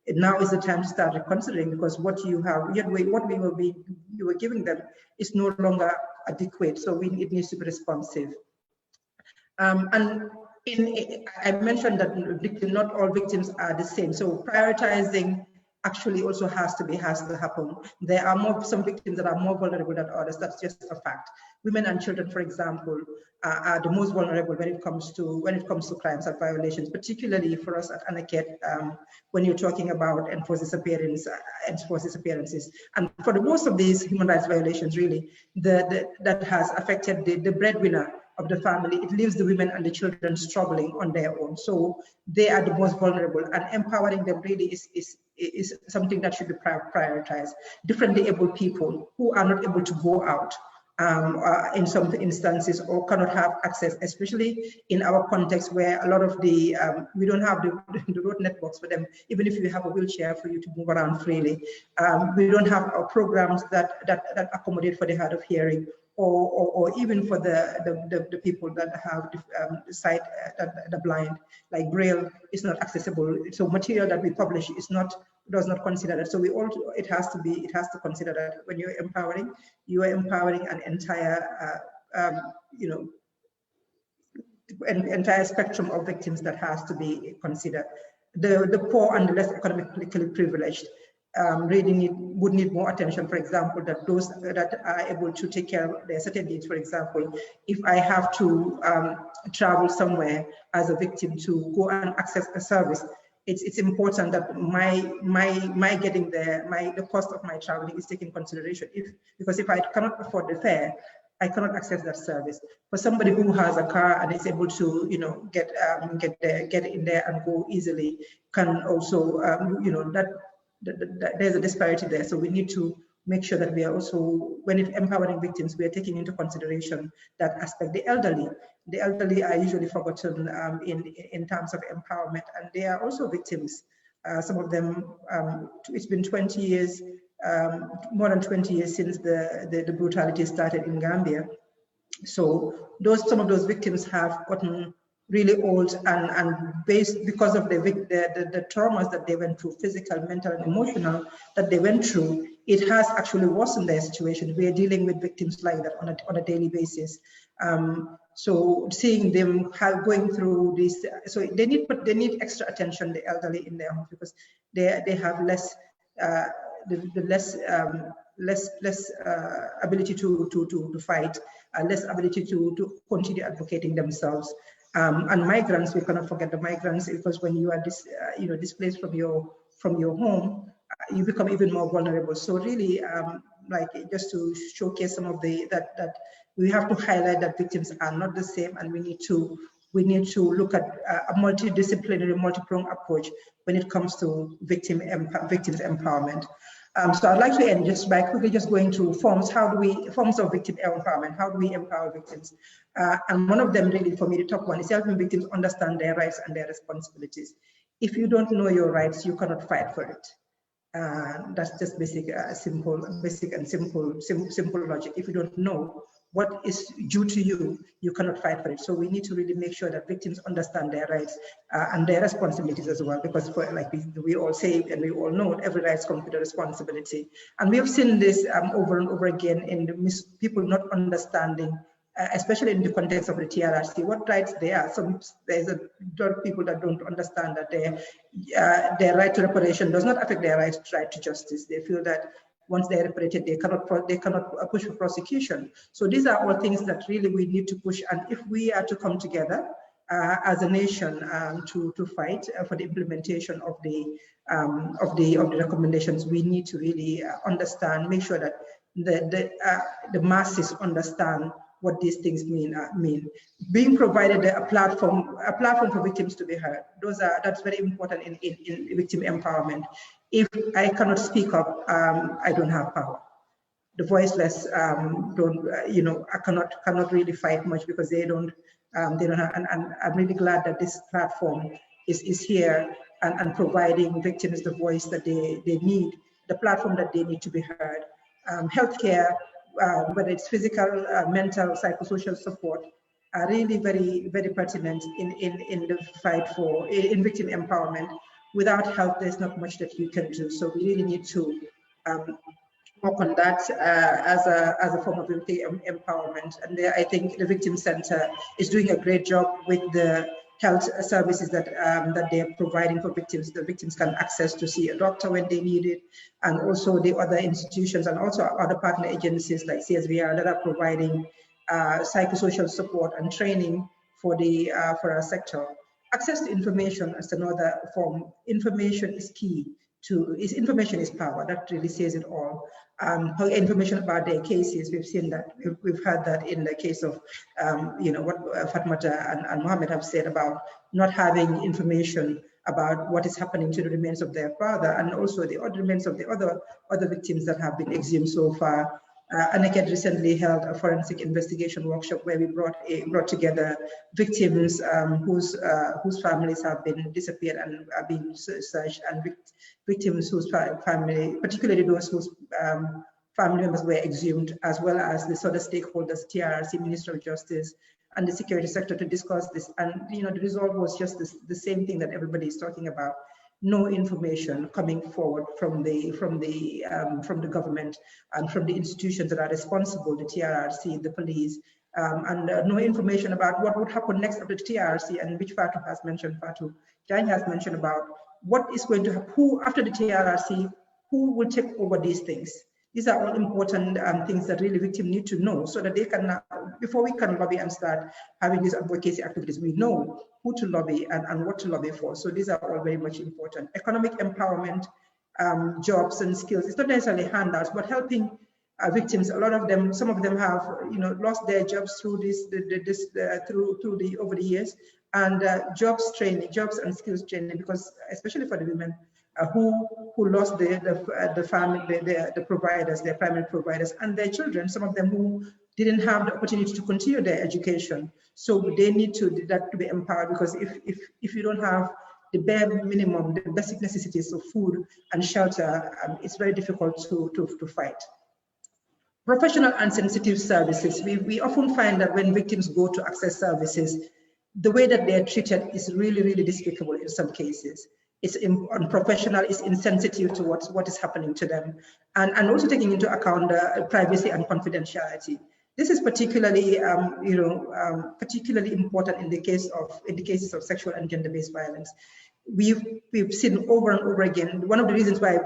now is the time to start reconsidering, because what you were giving them is no longer adequate. So it needs to be responsive. I mentioned that not all victims are the same. So prioritizing actually also has to happen. There are some victims that are more vulnerable than others. That's just a fact. Women and children, for example, are the most vulnerable when it comes to crimes and violations, particularly for us at Anaket, when you're talking about enforced disappearances. And for the most of these human rights violations, really, that has affected the breadwinner of the family. It leaves the women and the children struggling on their own. So they are the most vulnerable, and empowering them really is something that should be prioritized. Differently able people who are not able to go out in some instances, or cannot have access, especially in our context where a lot of the, we don't have the road networks for them. Even if you have a wheelchair for you to move around freely, we don't have programs that accommodate for the hard of hearing, or even for the people that have the sight, the blind, like Braille is not accessible. So material that we publish does not consider that. So it has to consider that when you're empowering, you are empowering an entire, entire spectrum of victims that has to be considered. The poor and the less economically privileged really would need more attention. For example, that those that are able to take care of their certain needs. For example, if I have to travel somewhere as a victim to go and access a service, it's important that my getting there, the cost of my traveling is taken into consideration. Because if I cannot afford the fare, I cannot access that service. For somebody who has a car and is able to, get in there and go easily, can also, there's a disparity there. So we need to make sure that we are also, when empowering victims, we are taking into consideration that aspect. The elderly are usually forgotten in terms of empowerment, and they are also victims. Some of them, it's been 20 years, more than 20 years since the brutality started in Gambia. So some of those victims have gotten really old, and based because of the traumas that they went through, physical, mental, and emotional, that they went through, it has actually worsened their situation. We are dealing with victims like that on a daily basis. So seeing them going through this, so they need extra attention, the elderly in their homes, because they have less less ability to fight, less ability to continue advocating themselves. And migrants, we cannot forget the migrants, because when you are displaced from your home, you become even more vulnerable. So really, like just to showcase some of that we have to highlight that victims are not the same, and we need to look at a multidisciplinary, multi-pronged approach when it comes to victims empowerment. So I'd like to end just by quickly just going to forms of victim empowerment. How do we empower victims? And one of them, really, for me, the top one is helping victims understand their rights and their responsibilities. If you don't know your rights, you cannot fight for it. That's just basic and simple logic. If you don't know what is due to you, you cannot fight for it. So we need to really make sure that victims understand their rights and their responsibilities as well, because like we all say and we all know, every right comes with a responsibility. And we have seen this over and over again in people not understanding, especially in the context of the TRRC, what rights they are. There's a lot of people that don't understand that their right to reparation does not affect their right to justice. They feel that once they're reparated, they cannot push for prosecution. So these are all things that really we need to push. And if we are to come together as a nation to fight for the implementation of the recommendations, we need to really understand, make sure that the masses understand what these things mean. Being provided a platform for victims to be heard. That's very important in victim empowerment. If I cannot speak up, I don't have power. The voiceless I cannot really fight much, because they don't have. And I'm really glad that this platform is here and providing victims the voice that they need, the platform that they need to be heard. Healthcare, whether it's physical, mental, psychosocial support, are really very, very pertinent in the fight in victim empowerment. Without help, there's not much that you can do. So we really need to work on that as a form of victim empowerment. And I think the Victim Center is doing a great job with the health services that they are providing for victims. The victims can access to see a doctor when they need it, and also the other institutions and also other partner agencies like CSVR that are providing psychosocial support and training for our sector. Access to information is another form. Information is key. Information is power. That really says it all. Information about their cases, we've seen that. We've heard that in the case of, what Fatmata and Mohammed have said about not having information about what is happening to the remains of their father, and also the other remains of the other victims that have been exhumed so far. ANECED recently held a forensic investigation workshop where we brought together victims whose families have been disappeared and are being searched, and victims whose family, particularly those whose family members were exhumed, as well as the other stakeholders, TRRC, Ministry of Justice, and the security sector, to discuss this. And the result was just the same thing that everybody is talking about. No information coming forward from the government and from the institutions that are responsible, the TRRC, the police, and no information about what would happen next after the TRRC, and which Fatou has mentioned, Fatou Jai has mentioned about what is going to happen, who after the TRRC, who will take over these things. These are all important things that really victims need to know, so that they can, before we can lobby and start having these advocacy activities, we know who to lobby and what to lobby for. So these are all very much important. Economic empowerment, jobs and skills. It's not necessarily handouts, but helping victims. A lot of them, some of them have lost their jobs through over the years, and jobs and skills training, because especially for the women who lost the family, the providers, their primary providers, and their children, some of them who didn't have the opportunity to continue their education. So they need that to be empowered, because if you don't have the bare minimum, the basic necessities of food and shelter, it's very difficult to fight. Professional and sensitive services. We often find that when victims go to access services, the way that they're treated is really, really despicable in some cases. It's unprofessional, it's insensitive to what is happening to them, and also taking into account privacy and confidentiality. This is particularly, particularly important in the cases of sexual and gender-based violence. We've seen over and over again. One of the reasons why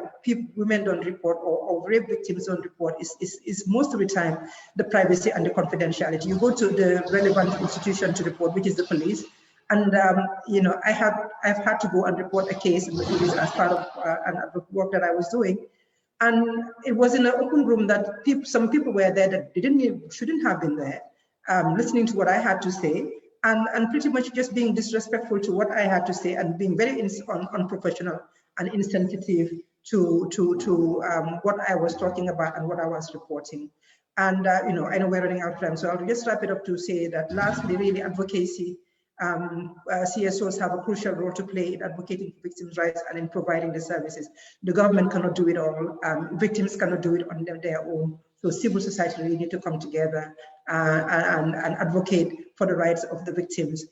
women don't report or rape victims don't report is most of the time the privacy and the confidentiality. You go to the relevant institution to report, which is the police. And I've had to go and report a case in the police as part of work that I was doing, and it was in an open room that some people were there that shouldn't have been there, listening to what I had to say, and pretty much just being disrespectful to what I had to say, and being very unprofessional and insensitive to what I was talking about and what I was reporting. And I know we're running out of time, so I'll just wrap it up to say that lastly, really advocacy. CSOs have a crucial role to play in advocating for victims' rights and in providing the services. The government cannot do it all. Victims cannot do it on their own. So civil society really need to come together and advocate for the rights of the victims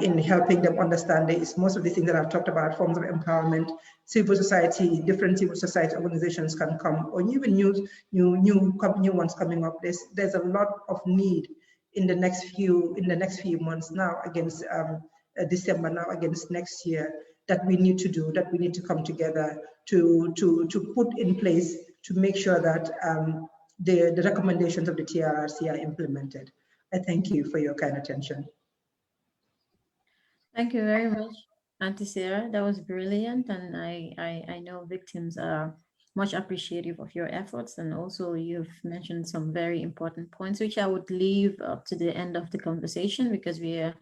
in helping them understand this. Most of the things that I've talked about, forms of empowerment, civil society, different civil society organizations can come, or even new ones coming up. There's a lot of need in the next few months now, against December, now against next year, that we need to do, that we need to come together to put in place to make sure that the recommendations of the TRRC are implemented. I thank you for your kind attention. Thank you very much, Auntie Sarah. That was brilliant, and I know victims are much appreciative of your efforts, and also you've mentioned some very important points, which I would leave up to the end of the conversation, because we are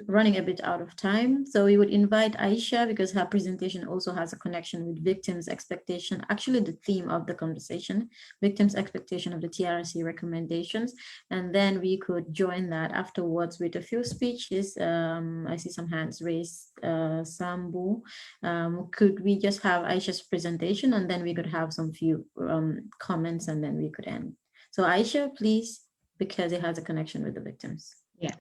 running a bit out of time. So we would invite Aisha, because her presentation also has a connection with victims' expectation, actually the theme of the conversation, victims' expectation of the TRRC recommendations. And then we could join that afterwards with a few speeches. I see some hands raised. Sambu, could we just have Aisha's presentation, and then we could have some few comments, and then we could end. So Aisha, please, because it has a connection with the victims. Yeah.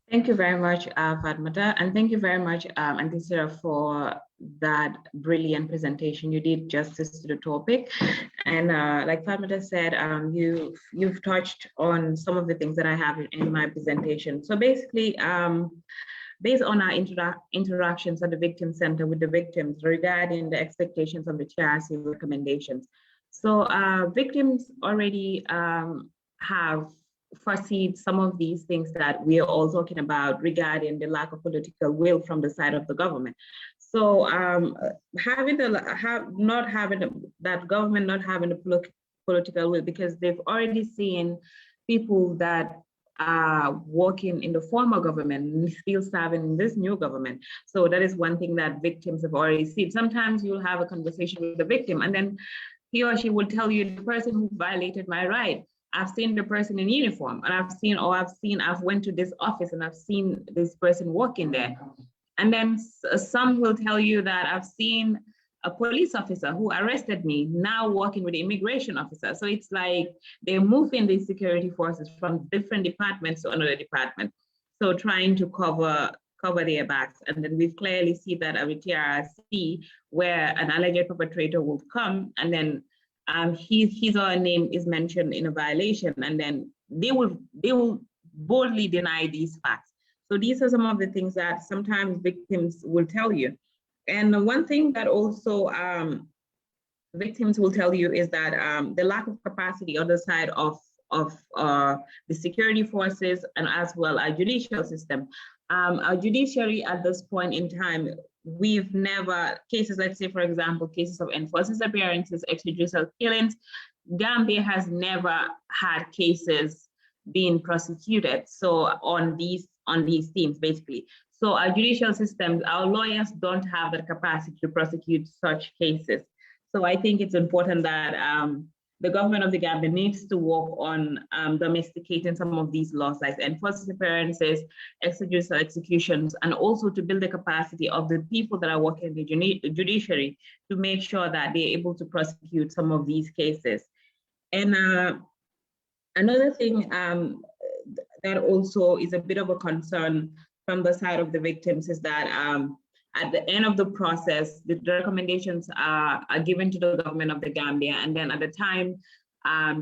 Thank you very much, Fatmata, and thank you very much, Auntie Sarah, for that brilliant presentation. You did justice to the topic, and like Fatmata said, you've touched on some of the things that I have in my presentation. So basically, based on our interactions at the Victim Center with the victims regarding the expectations of the TRRC recommendations. So victims already have foreseen some of these things that we are all talking about regarding the lack of political will from the side of the government. So that government not having the political will, because they've already seen people that are working in the former government and still serving in this new government. So that is one thing that victims have already seen. Sometimes you'll have a conversation with the victim, and then he or she will tell you the person who violated my right. I've seen the person in uniform, and I've went to this office and I've seen this person working there. And then some will tell you that I've seen a police officer who arrested me now working with the immigration officer. So it's like they're moving these security forces from different departments to another department. So trying to cover their backs. And then we clearly see that with TRRC, where an alleged perpetrator will come, and then his or her name is mentioned in a violation, and then they will boldly deny these facts. So these are some of the things that sometimes victims will tell you. And one thing that also victims will tell you is that the lack of capacity on the side of the security forces and as well our judicial system. Our judiciary at this point in time, we've never, cases, let's say, for example, cases of enforced disappearances, extrajudicial killings, Gambia has never had cases being prosecuted. So on these themes, basically. So our judicial systems, our lawyers don't have the capacity to prosecute such cases. So I think it's important that the government of the Gambia needs to work on domesticating some of these laws, like enforced disappearances, extrajudicial executions, and also to build the capacity of the people that are working in the judiciary to make sure that they're able to prosecute some of these cases. And another thing that also is a bit of a concern from the side of the victims is that at the end of the process, the recommendations are given to the government of the Gambia, and then at the time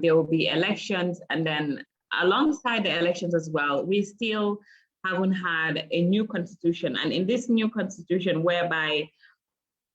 there will be elections, and then alongside the elections as well, we still haven't had a new constitution. And in this new constitution, whereby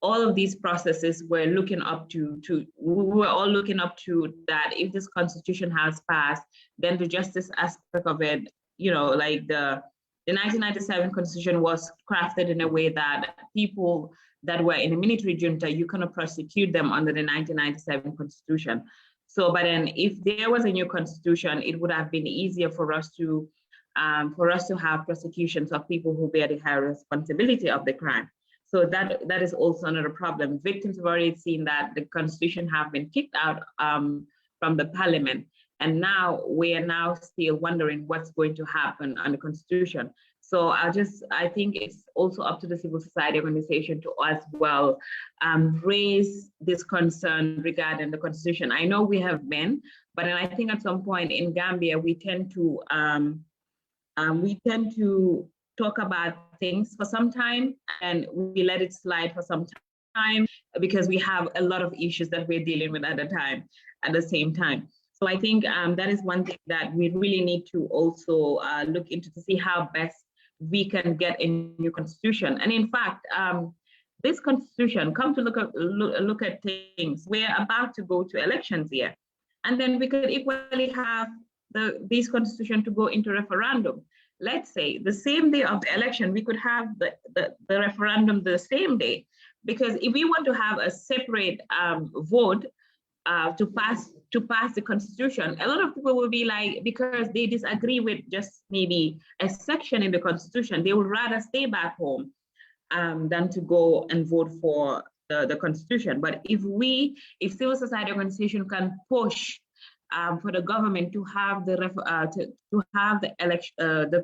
all of these processes we're looking up to we were all looking up to that if this constitution has passed, then the justice aspect of it, you know, like the 1997 constitution was crafted in a way that people that were in a military junta, you cannot prosecute them under the 1997 constitution. So, but then if there was a new constitution, it would have been easier for us to have prosecutions of people who bear the higher responsibility of the crime. So that is also another problem. Victims have already seen that the constitution have been kicked out from the parliament. And now we are now still wondering what's going to happen on the constitution. So I think it's also up to the civil society organization to as well raise this concern regarding the constitution. I know we have been, but I think at some point in Gambia, we tend to talk about things for some time and we let it slide for some time because we have a lot of issues that we're dealing with at the same time. So I think that is one thing that we really need to also look into to see how best we can get a new constitution. And in fact, this constitution, come to look at things, we're about to go to elections here. And then we could equally have this constitution to go into referendum. Let's say the same day of the election, we could have the referendum the same day. Because if we want to have a separate vote to pass the constitution, a lot of people will be like, because they disagree with just maybe a section in the constitution, they would rather stay back home than to go and vote for the constitution. But if civil society organization can push for the government to have the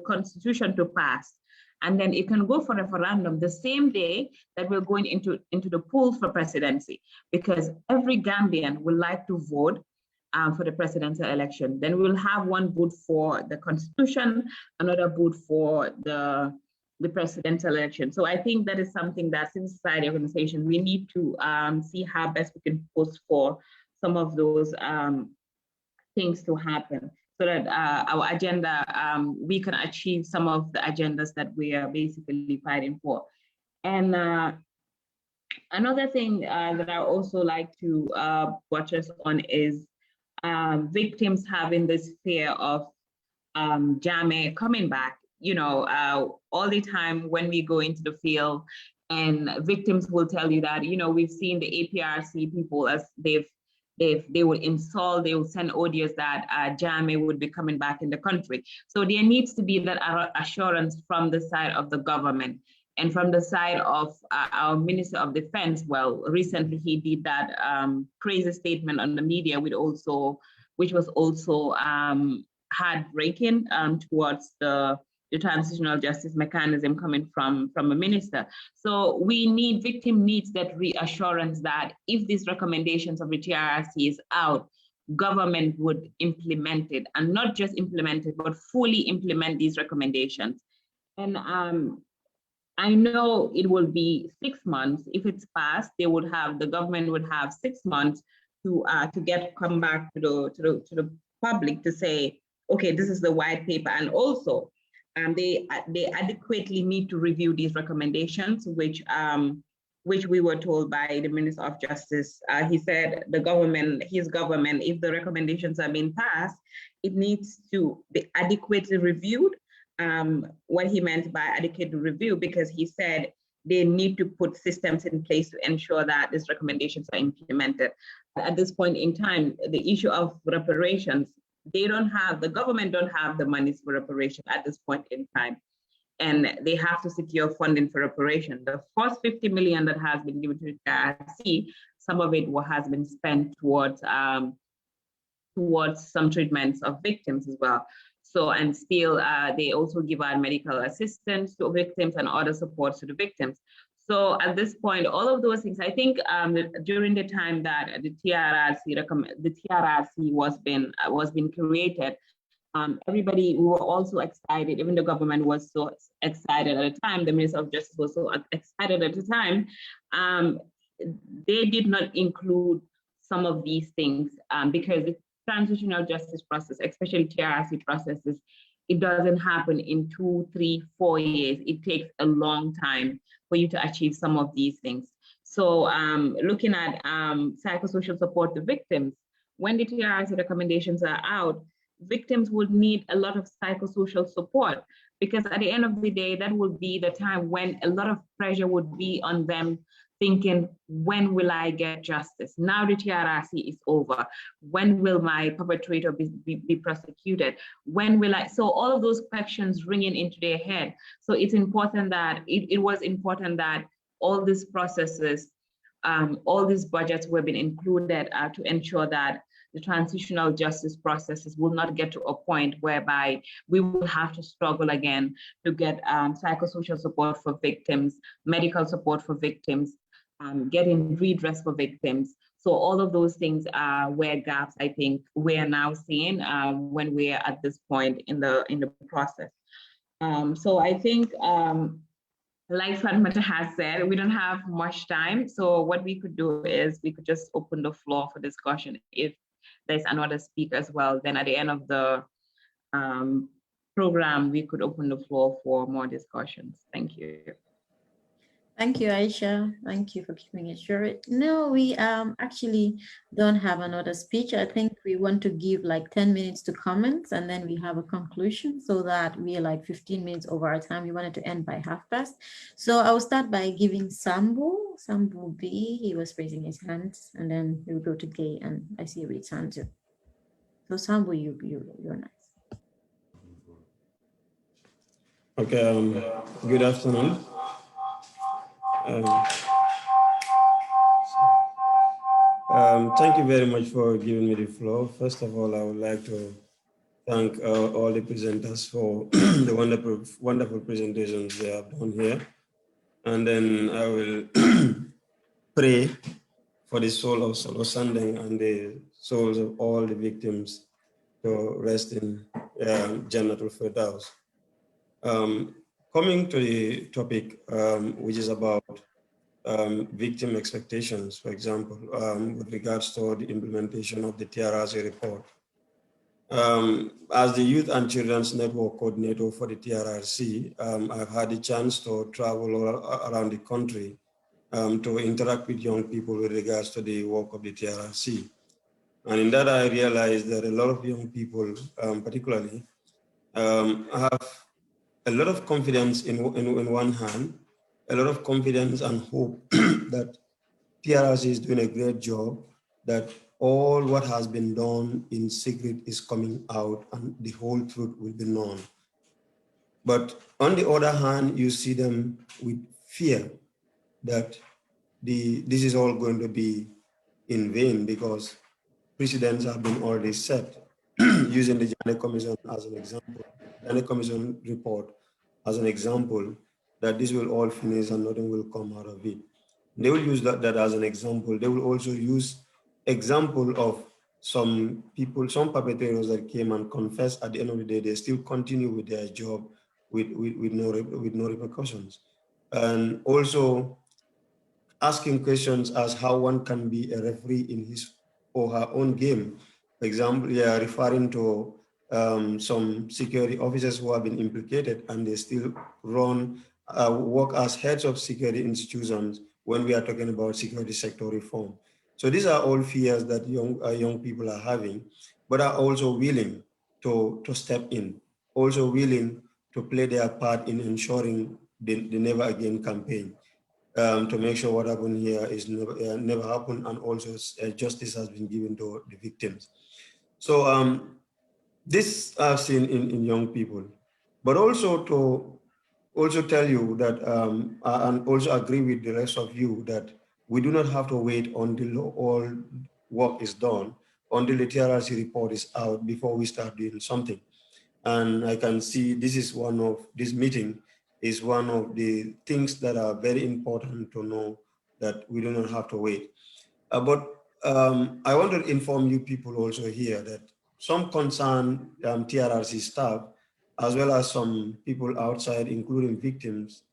constitution to pass, and then it can go for referendum the same day that we're going into the polls for presidency, because every Gambian would like to vote for the presidential election. Then we'll have one vote for the constitution, another vote for the presidential election. So I think that is something that civil society organizations, we need to see how best we can push for some of those things to happen, so that our agenda, we can achieve some of the agendas that we are basically fighting for. And another thing that I also like to watch us on is victims having this fear of Jammeh coming back. You know, all the time when we go into the field, and victims will tell you that, you know, we've seen the APRC people as they would insult, they would send audios that Jammeh would be coming back in the country. So there needs to be that assurance from the side of the government. And from the side of our Minister of Defense, well, recently he did that crazy statement on the media, which was also heartbreaking towards the transitional justice mechanism coming from a minister. So victim needs that reassurance that if these recommendations of the TRRC is out, government would implement it, and not just implement it, but fully implement these recommendations. And I know it will be 6 months. If it's passed, the government would have 6 months to come back to the public to say, okay, this is the white paper. And also they adequately need to review these recommendations, which we were told by the Minister of Justice. He said his government, if the recommendations are being passed, it needs to be adequately reviewed. What he meant by adequate review, because he said they need to put systems in place to ensure that these recommendations are implemented. At this point in time, the issue of reparations, the government don't have the monies for reparation at this point in time, and they have to secure funding for reparation. The first 50 million that has been given to the TRRC, some of it has been spent towards some treatments of victims as well. So, and still, they also give out medical assistance to victims and other supports to the victims. So at this point, all of those things, I think during the time that the TRRC was being created, everybody, we were also excited, even the government was so excited at the time, the Minister of Justice was so excited at the time, they did not include some of these things because the transitional justice process, especially TRRC processes, it doesn't happen in 2, 3, 4 years. It takes a long time for you to achieve some of these things. So looking at psychosocial support to victims, when the TRRC recommendations are out, victims would need a lot of psychosocial support, because at the end of the day, that would be the time when a lot of pressure would be on them, thinking, when will I get justice? Now the TRRC is over. When will my perpetrator be prosecuted? When will I? So all of those questions ringing into their head. So it's important that, it was important that all these processes, all these budgets were being included to ensure that the transitional justice processes will not get to a point whereby we will have to struggle again to get psychosocial support for victims, medical support for victims, getting redress for victims. So all of those things are where gaps, I think, we're now seeing when we're at this point in the process. So I think, like Fatmata has said, we don't have much time. So what we could do is we could just open the floor for discussion. If there's another speaker as well, then at the end of the program, we could open the floor for more discussions. Thank you. Thank you, Aisha. Thank you for keeping it short. No, we actually don't have another speech. I think we want to give like 10 minutes to comments, and then we have a conclusion, so that we are like 15 minutes over our time. We wanted to end by 12:30. So I will start by giving Sambu B. He was raising his hands, and then we'll go to Gay, and I see you raise hand too. So Sambu, you're nice. Okay, good afternoon. Thank you very much for giving me the floor. First of all, I would like to thank all the presenters for the wonderful presentations they have done here. And then I will pray for the soul of Solo Sandeng and the souls of all the victims to rest in Jannatul Firdaus. Coming to the topic, which is about victim expectations, for example, with regards to the implementation of the TRRC report. As the Youth and Children's Network Coordinator for the TRRC, I've had the chance to travel around the country to interact with young people with regards to the work of the TRRC. And in that, I realized that a lot of young people, particularly, have a lot of confidence in one hand, a lot of confidence and hope that TRRC is doing a great job, that all what has been done in secret is coming out and the whole truth will be known. But on the other hand, you see them with fear that this is all going to be in vain because precedents have been already set using the Janet Commission as an example, Janet Commission report as an example, that this will all finish and nothing will come out of it. They will use that as an example. They will also use example of some people, some perpetrators that came and confessed at the end of the day, they still continue with their job with no repercussions. And also asking questions as how one can be a referee in his or her own game. For example, referring to some security officers who have been implicated and they still work as heads of security institutions when we are talking about security sector reform. So these are all fears that young people are having, but are also willing to step in, also willing to play their part in ensuring the Never Again campaign. To make sure what happened here is never happened, and also justice has been given to the victims. So this I've seen in young people, but also to tell you that, and also agree with the rest of you that we do not have to wait until all work is done, until the TRRC report is out before we start doing something. And I can see this meeting is one of the things that are very important to know, that we do not have to wait. But I want to inform you people also here that some concerned TRRC staff, as well as some people outside, including victims,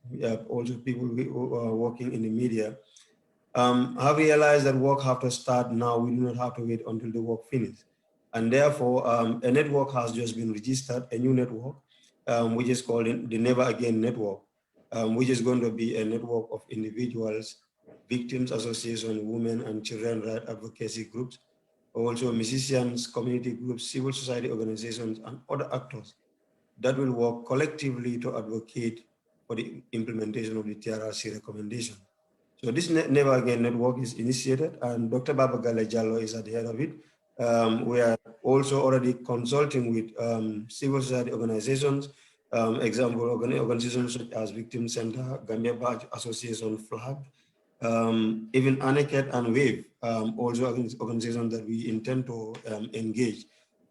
also people who are working in the media, have realized that work have to start now. We do not have to wait until the work finishes. And therefore, a network has just been registered, a new network, which is called the Never Again Network, which is going to be a network of individuals, victims association, women and children rights advocacy groups, also musicians, community groups, civil society organizations, and other actors that will work collectively to advocate for the implementation of the TRRC recommendation. So this Never Again network is initiated, and Dr. Babagale Jallo is at the head of it. We are also already consulting with civil society organizations, example organizations such as Victim Center, Gambia Badge Association, FLAG, even ANECET and WAVE, also organizations that we intend to engage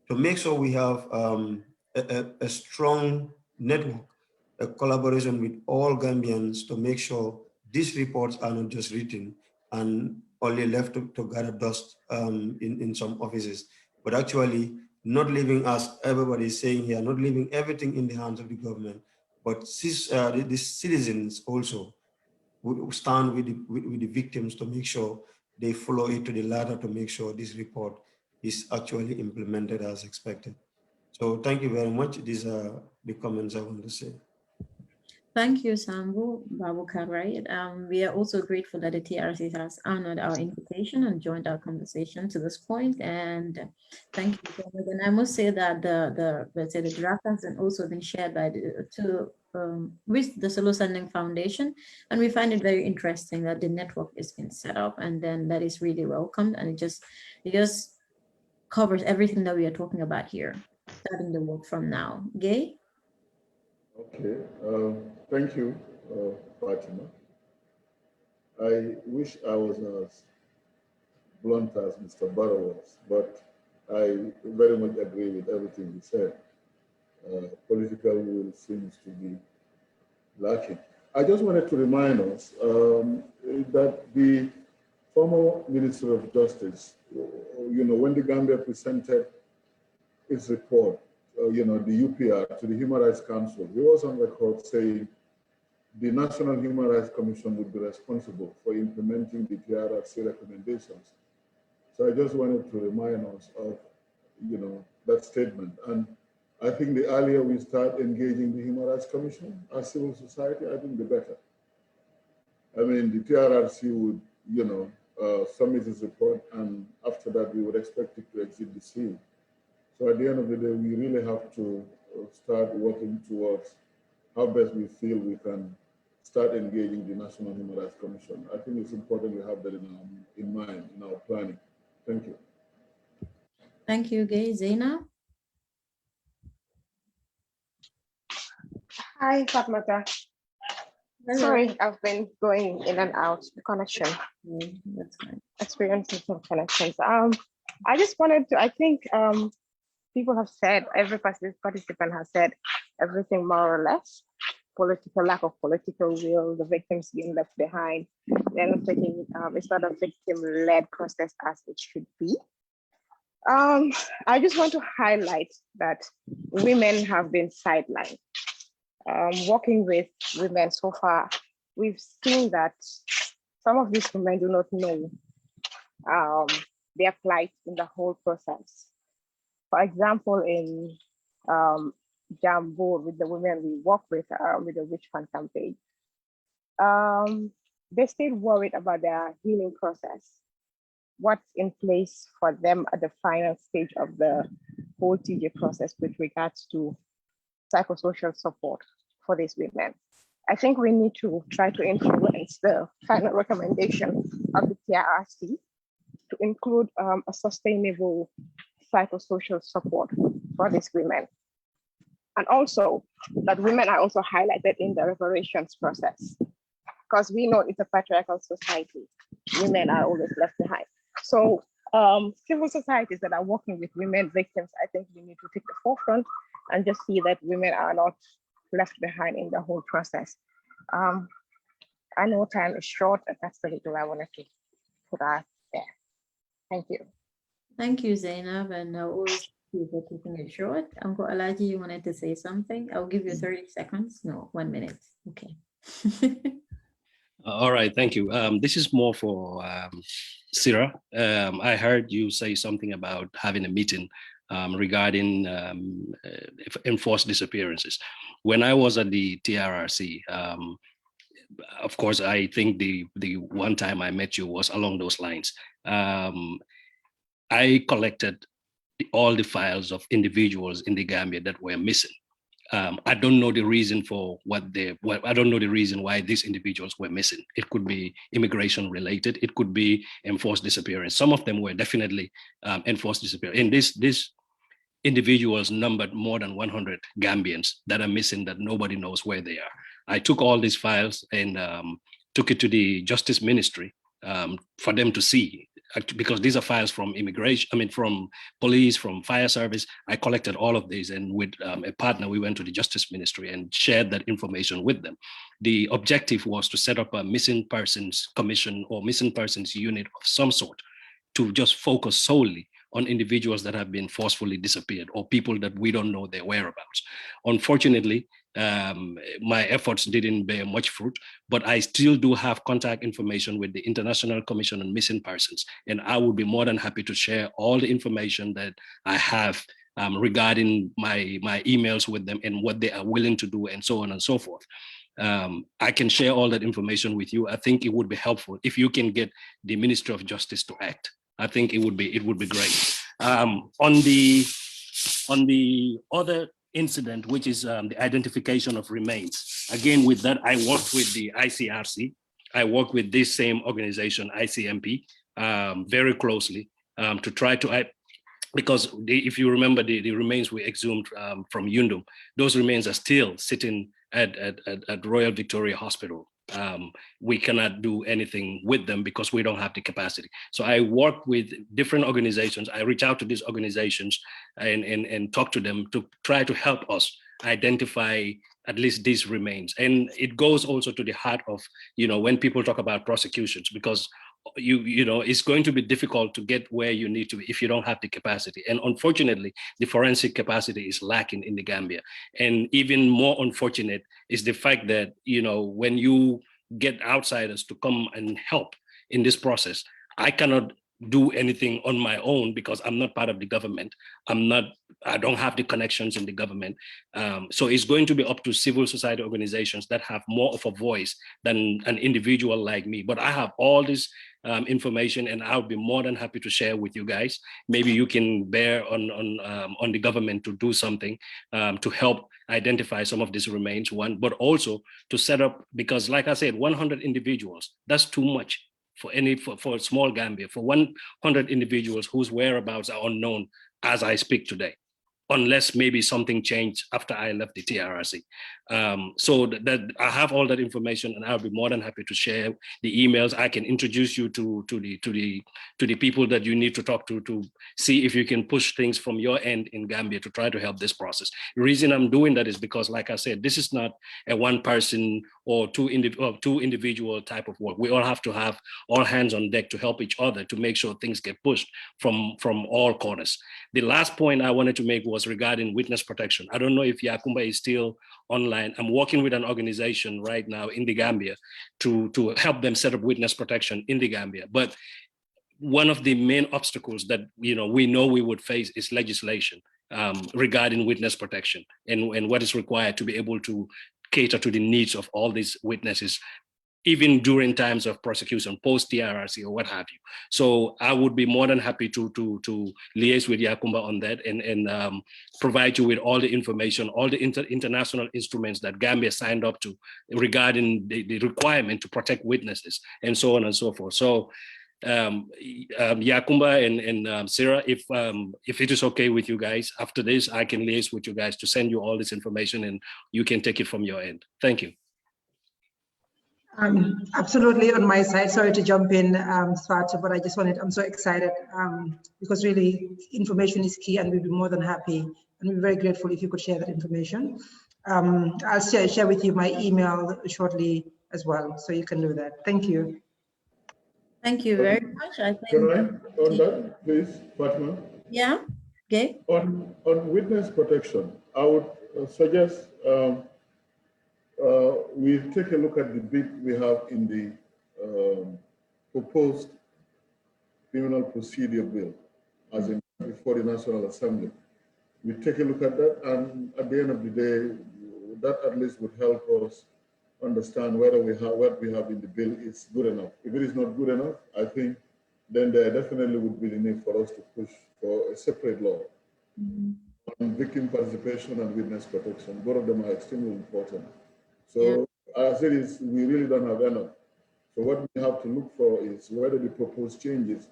to make sure we have a strong network, a collaboration with all Gambians to make sure these reports are not just written and only left to gather dust in some offices, but actually not leaving, as everybody is saying here, not leaving everything in the hands of the government, but the citizens also would stand with the victims to make sure they follow it to the ladder to make sure this report is actually implemented as expected. So thank you very much. These are the comments I want to say. Thank you, Sambu Babukarai. We are also grateful that the TRC has honored our invitation and joined our conversation to this point. And thank you so much. And I must say that let's say the draft has also been shared by with the Solo Sending Foundation, and we find it very interesting that the network is being set up, and then that is really welcomed, and it just covers everything that we are talking about here, starting the work from now. Gay? Okay, thank you, Fatima. I wish I was as blunt as Mr. Barrow was, but I very much agree with everything he said. Political will seems to be lacking. I just wanted to remind us that the former Minister of Justice, when the Gambia presented its report, the UPR to the Human Rights Council, he was on record saying the National Human Rights Commission would be responsible for implementing the TRRC recommendations. So I just wanted to remind us of, that statement. And I think the earlier we start engaging the Human Rights Commission as civil society, I think the better. I mean, the TRRC would, submit its report, and after that, we would expect it to exit the scene. So at the end of the day, we really have to start working towards how best we feel we can start engaging the National Human Rights Commission. I think it's important we have that in mind, in our planning. Thank you. Thank you, Gay. Zaina? Hi, Fatmata. Sorry, I've been going in and out, the connection. That's fine. Experiencing some connections. I just wanted to, I think people have said, every participant has said everything more or less. Lack of political will, the victims being left behind. They're not taking, it's not a victim-led process as it should be. I just want to highlight that women have been sidelined. Working with women so far, we've seen that some of these women do not know their plight in the whole process. For example, in Jambo, with the women we work with the Witch Fund campaign, they stayed worried about their healing process. What's in place for them at the final stage of the whole TJ process with regards to psychosocial support for these women. I think we need to try to influence the final recommendation of the TRRC to include a sustainable psychosocial support for these women. And also that women are also highlighted in the reparations process, because we know it's a patriarchal society. Women are always left behind. So civil societies that are working with women victims, I think we need to take the forefront and just see that women are not left behind in the whole process. I know time is short, and that's the little I wanted to put out there. Thank you. Thank you, Zainab, and always for keeping it short. Uncle Alaji, you wanted to say something? I'll give you 30 seconds. No, 1 minute. Okay. All right, thank you. This is more for Sarah. I heard you say something about having a meeting regarding enforced disappearances. When I was at the TRRC, of course, I think the one time I met you was along those lines. I collected all the files of individuals in the Gambia that were missing. I don't know the reason for I don't know the reason why these individuals were missing. It could be immigration related. It could be enforced disappearance. Some of them were definitely enforced disappearance. And these individuals numbered more than 100 Gambians that are missing that nobody knows where they are. I took all these files and took it to the Justice Ministry for them to see, because these are files from immigration, from police, from fire service. I collected all of these, and with a partner, we went to the Justice Ministry and shared that information with them. The objective was to set up a missing persons commission or missing persons unit of some sort to just focus solely on individuals that have been forcefully disappeared or people that we don't know their whereabouts. Unfortunately, my efforts didn't bear much fruit, but I still do have contact information with the International Commission on Missing Persons, and I would be more than happy to share all the information that I have regarding my emails with them and what they are willing to do and so on and so forth. I can share all that information with you. I think it would be helpful if you can get the Ministry of Justice to act. I think it would be great. On the other incident, which is the identification of remains. Again, with that, I worked with the ICRC. I worked with this same organization, ICMP, very closely to try to, because if you remember the remains we exhumed from Yundum, those remains are still sitting at Royal Victoria Hospital. We cannot do anything with them because we don't have the capacity. So I work with different organizations. I reach out to these organizations and talk to them to try to help us identify at least these remains. And it goes also to the heart of, when people talk about prosecutions, because it's going to be difficult to get where you need to be if you don't have the capacity. And unfortunately, the forensic capacity is lacking in the Gambia. And even more unfortunate is the fact that, when you get outsiders to come and help in this process, I cannot do anything on my own because I'm not part of the government. I don't have the connections in the government. So it's going to be up to civil society organizations that have more of a voice than an individual like me. But I have all this information, and I'll be more than happy to share with you guys. Maybe you can bear on the government to do something to help identify some of these remains, one, but also to set up, because like I said, 100 individuals, that's too much for small Gambia, for 100 individuals whose whereabouts are unknown as I speak today. unless maybe something changed after I left the TRRC. So that I have all that information, and I'll be more than happy to share the emails. I can introduce you to the people that you need to talk to see if you can push things from your end in Gambia to try to help this process. The reason I'm doing that is because, like I said, this is not a one person or two individual type of work. We all have to have all hands on deck to help each other to make sure things get pushed from all corners. The last point I wanted to make was regarding witness protection. I don't know if Yakumba is still online. I'm working with an organization right now in the Gambia to help them set up witness protection in the Gambia. But one of the main obstacles that we know we would face is legislation regarding witness protection and what is required to be able to cater to the needs of all these witnesses, even during times of prosecution, post TRRC or what have you. So I would be more than happy to liaise with Yakumba on that and provide you with all the information, all the international instruments that Gambia signed up to regarding the requirement to protect witnesses and so on and so forth. So Yakumba and Sarah, if it is okay with you guys, after this, I can liaise with you guys to send you all this information and you can take it from your end. Thank you. Absolutely on my side. Sorry to jump in, Swati, but I'm so excited because really information is key, and we'd be more than happy and we're very grateful if you could share that information. I'll share with you my email shortly as well, so you can do that. Thank you. Thank you very much. I think. Can I, on that, please, Fatima? Yeah, okay. On witness protection, I would suggest we take a look at the bit we have in the proposed criminal procedure bill, as in before the National Assembly. We take a look at that, and at the end of the day, that at least would help us understand whether what we have in the bill is good enough. If it is not good enough, I think then there definitely would be the need for us to push for a separate law on victim participation and witness protection. Both of them are extremely important. So as it is, we really don't have enough. So what we have to look for is whether the proposed changes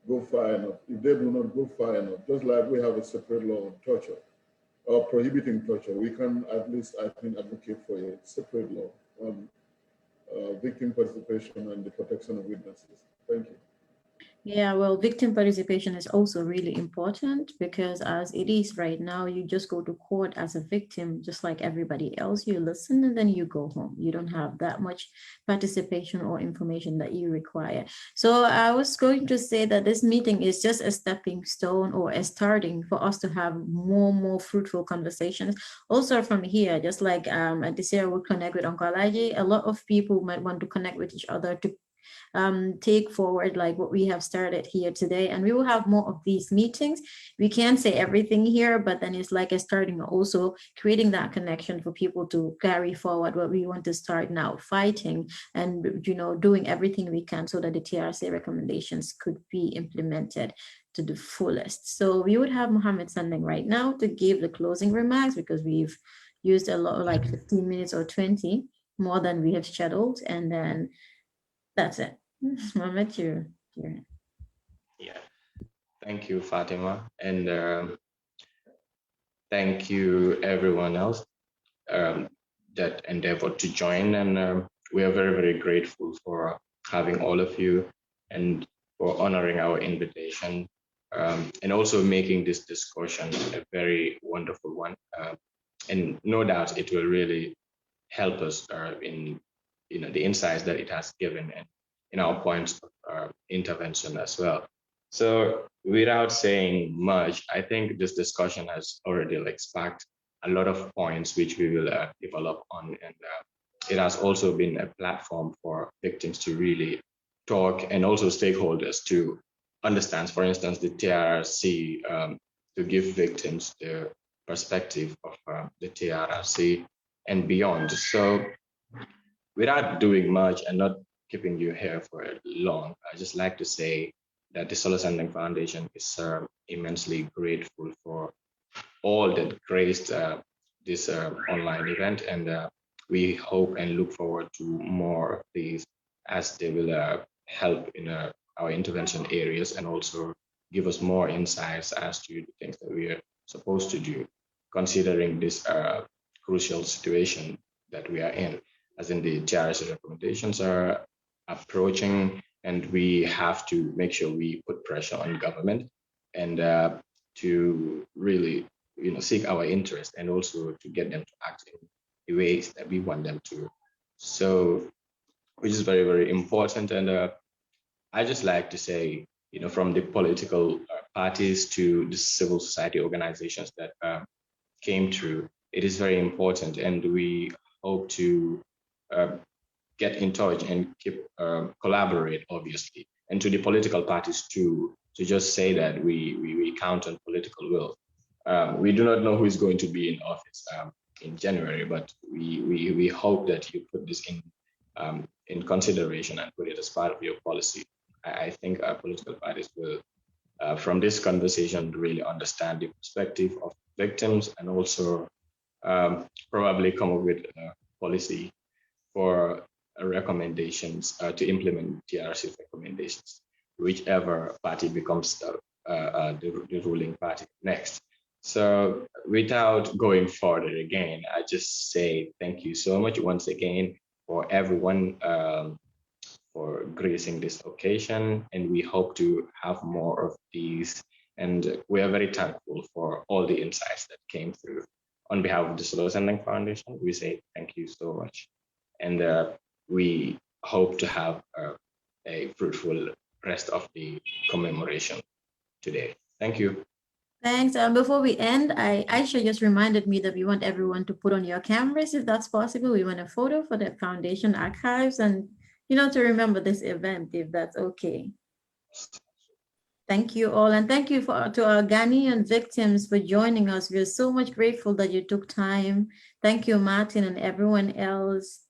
go far enough. If they do not go far enough, just like we have a separate law on torture or prohibiting torture, we can at least, I think, advocate for a separate law on victim participation and the protection of witnesses. Thank you. Yeah, well, victim participation is also really important because as it is right now, you just go to court as a victim, just like everybody else. You listen and then you go home. You don't have that much participation or information that you require. So I was going to say that this meeting is just a stepping stone or a starting for us to have more fruitful conversations. Also from here, just like Adesina would connect with Uncle Alaji, a lot of people might want to connect with each other to take forward like what we have started here today, and we will have more of these meetings. We can't say everything here, but then it's like a starting, also creating that connection for people to carry forward what we want to start now, fighting and doing everything we can so that the TRRC recommendations could be implemented to the fullest. So we would have Mohammed standing right now to give the closing remarks because we've used a lot, like 15 minutes or 20 more than we have scheduled, and then that's it. Mohammed, you're here. Yeah, thank you, Fatima, and thank you everyone else that endeavored to join, and we are very grateful for having all of you and for honoring our invitation, and also making this discussion a very wonderful one, and no doubt it will really help us in the insights that it has given and in our points of intervention as well. So without saying much, I think this discussion has already sparked a lot of points which we will develop on, and it has also been a platform for victims to really talk, and also stakeholders to understand, for instance, the TRRC, to give victims the perspective of the TRRC and beyond. So without doing much and not keeping you here for long, I just like to say that the Solar Sending Foundation is immensely grateful for all that graced this online event, and we hope and look forward to more of these as they will help in our intervention areas and also give us more insights as to the things that we are supposed to do, considering this crucial situation that we are in, as in the TRRC recommendations are approaching, and we have to make sure we put pressure on government and to really, seek our interest, and also to get them to act in the ways that we want them to. So, which is very, very important. And I just like to say, from the political parties to the civil society organizations that came through, it is very important, and we hope to get in touch and keep collaborate, obviously, and to the political parties too, to just say that we count on political will. We do not know who is going to be in office in January, but we hope that you put this in consideration and put it as part of your policy. I think our political parties will, from this conversation, really understand the perspective of victims, and also probably come up with a policy for recommendations to implement TRRC recommendations, whichever party becomes the ruling party next. So without going further again, I just say thank you so much once again for everyone for gracing this occasion, and we hope to have more of these. And we are very thankful for all the insights that came through. On behalf of the Solo Sending Foundation, we say thank you so much. And we hope to have a fruitful rest of the commemoration today. Thank you. Thanks. Before we end, Aisha just reminded me that we want everyone to put on your cameras, if that's possible. We want a photo for the foundation archives, and to remember this event, if that's okay. Thank you all, and thank you to our Ghanaian victims for joining us. We're so much grateful that you took time. Thank you, Martin, and everyone else.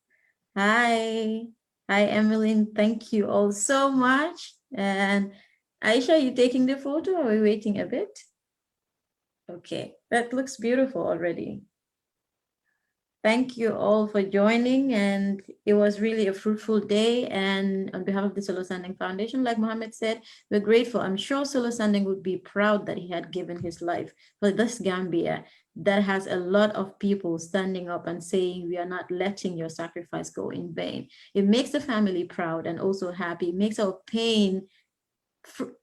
Hi, Emmeline. Thank you all so much. And Aisha, are you taking the photo, or are we waiting a bit? Okay, that looks beautiful already. Thank you all for joining, and it was really a fruitful day. And on behalf of the Solo Sanding Foundation, like Mohammed said, we're grateful. I'm sure Solo Sanding would be proud that he had given his life for this Gambia that has a lot of people standing up and saying, we are not letting your sacrifice go in vain. It makes the family proud and also happy. It makes our pain,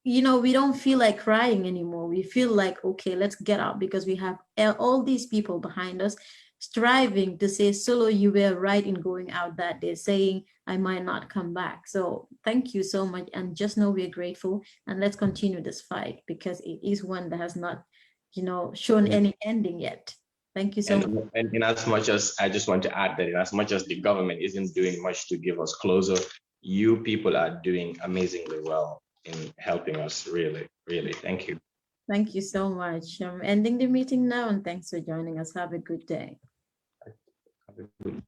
we don't feel like crying anymore. We feel like, okay, let's get up, because we have all these people behind us striving to say, Solo, you were right in going out that day, saying I might not come back. So thank you so much, and just know we're grateful, and let's continue this fight, because it is one that has not shown any ending yet. Thank you so much. And in as much as, I just want to add that in as much as the government isn't doing much to give us closure, you people are doing amazingly well in helping us. Really, really, thank you. Thank you so much. I'm ending the meeting now, and thanks for joining us. Have a good day. Have a good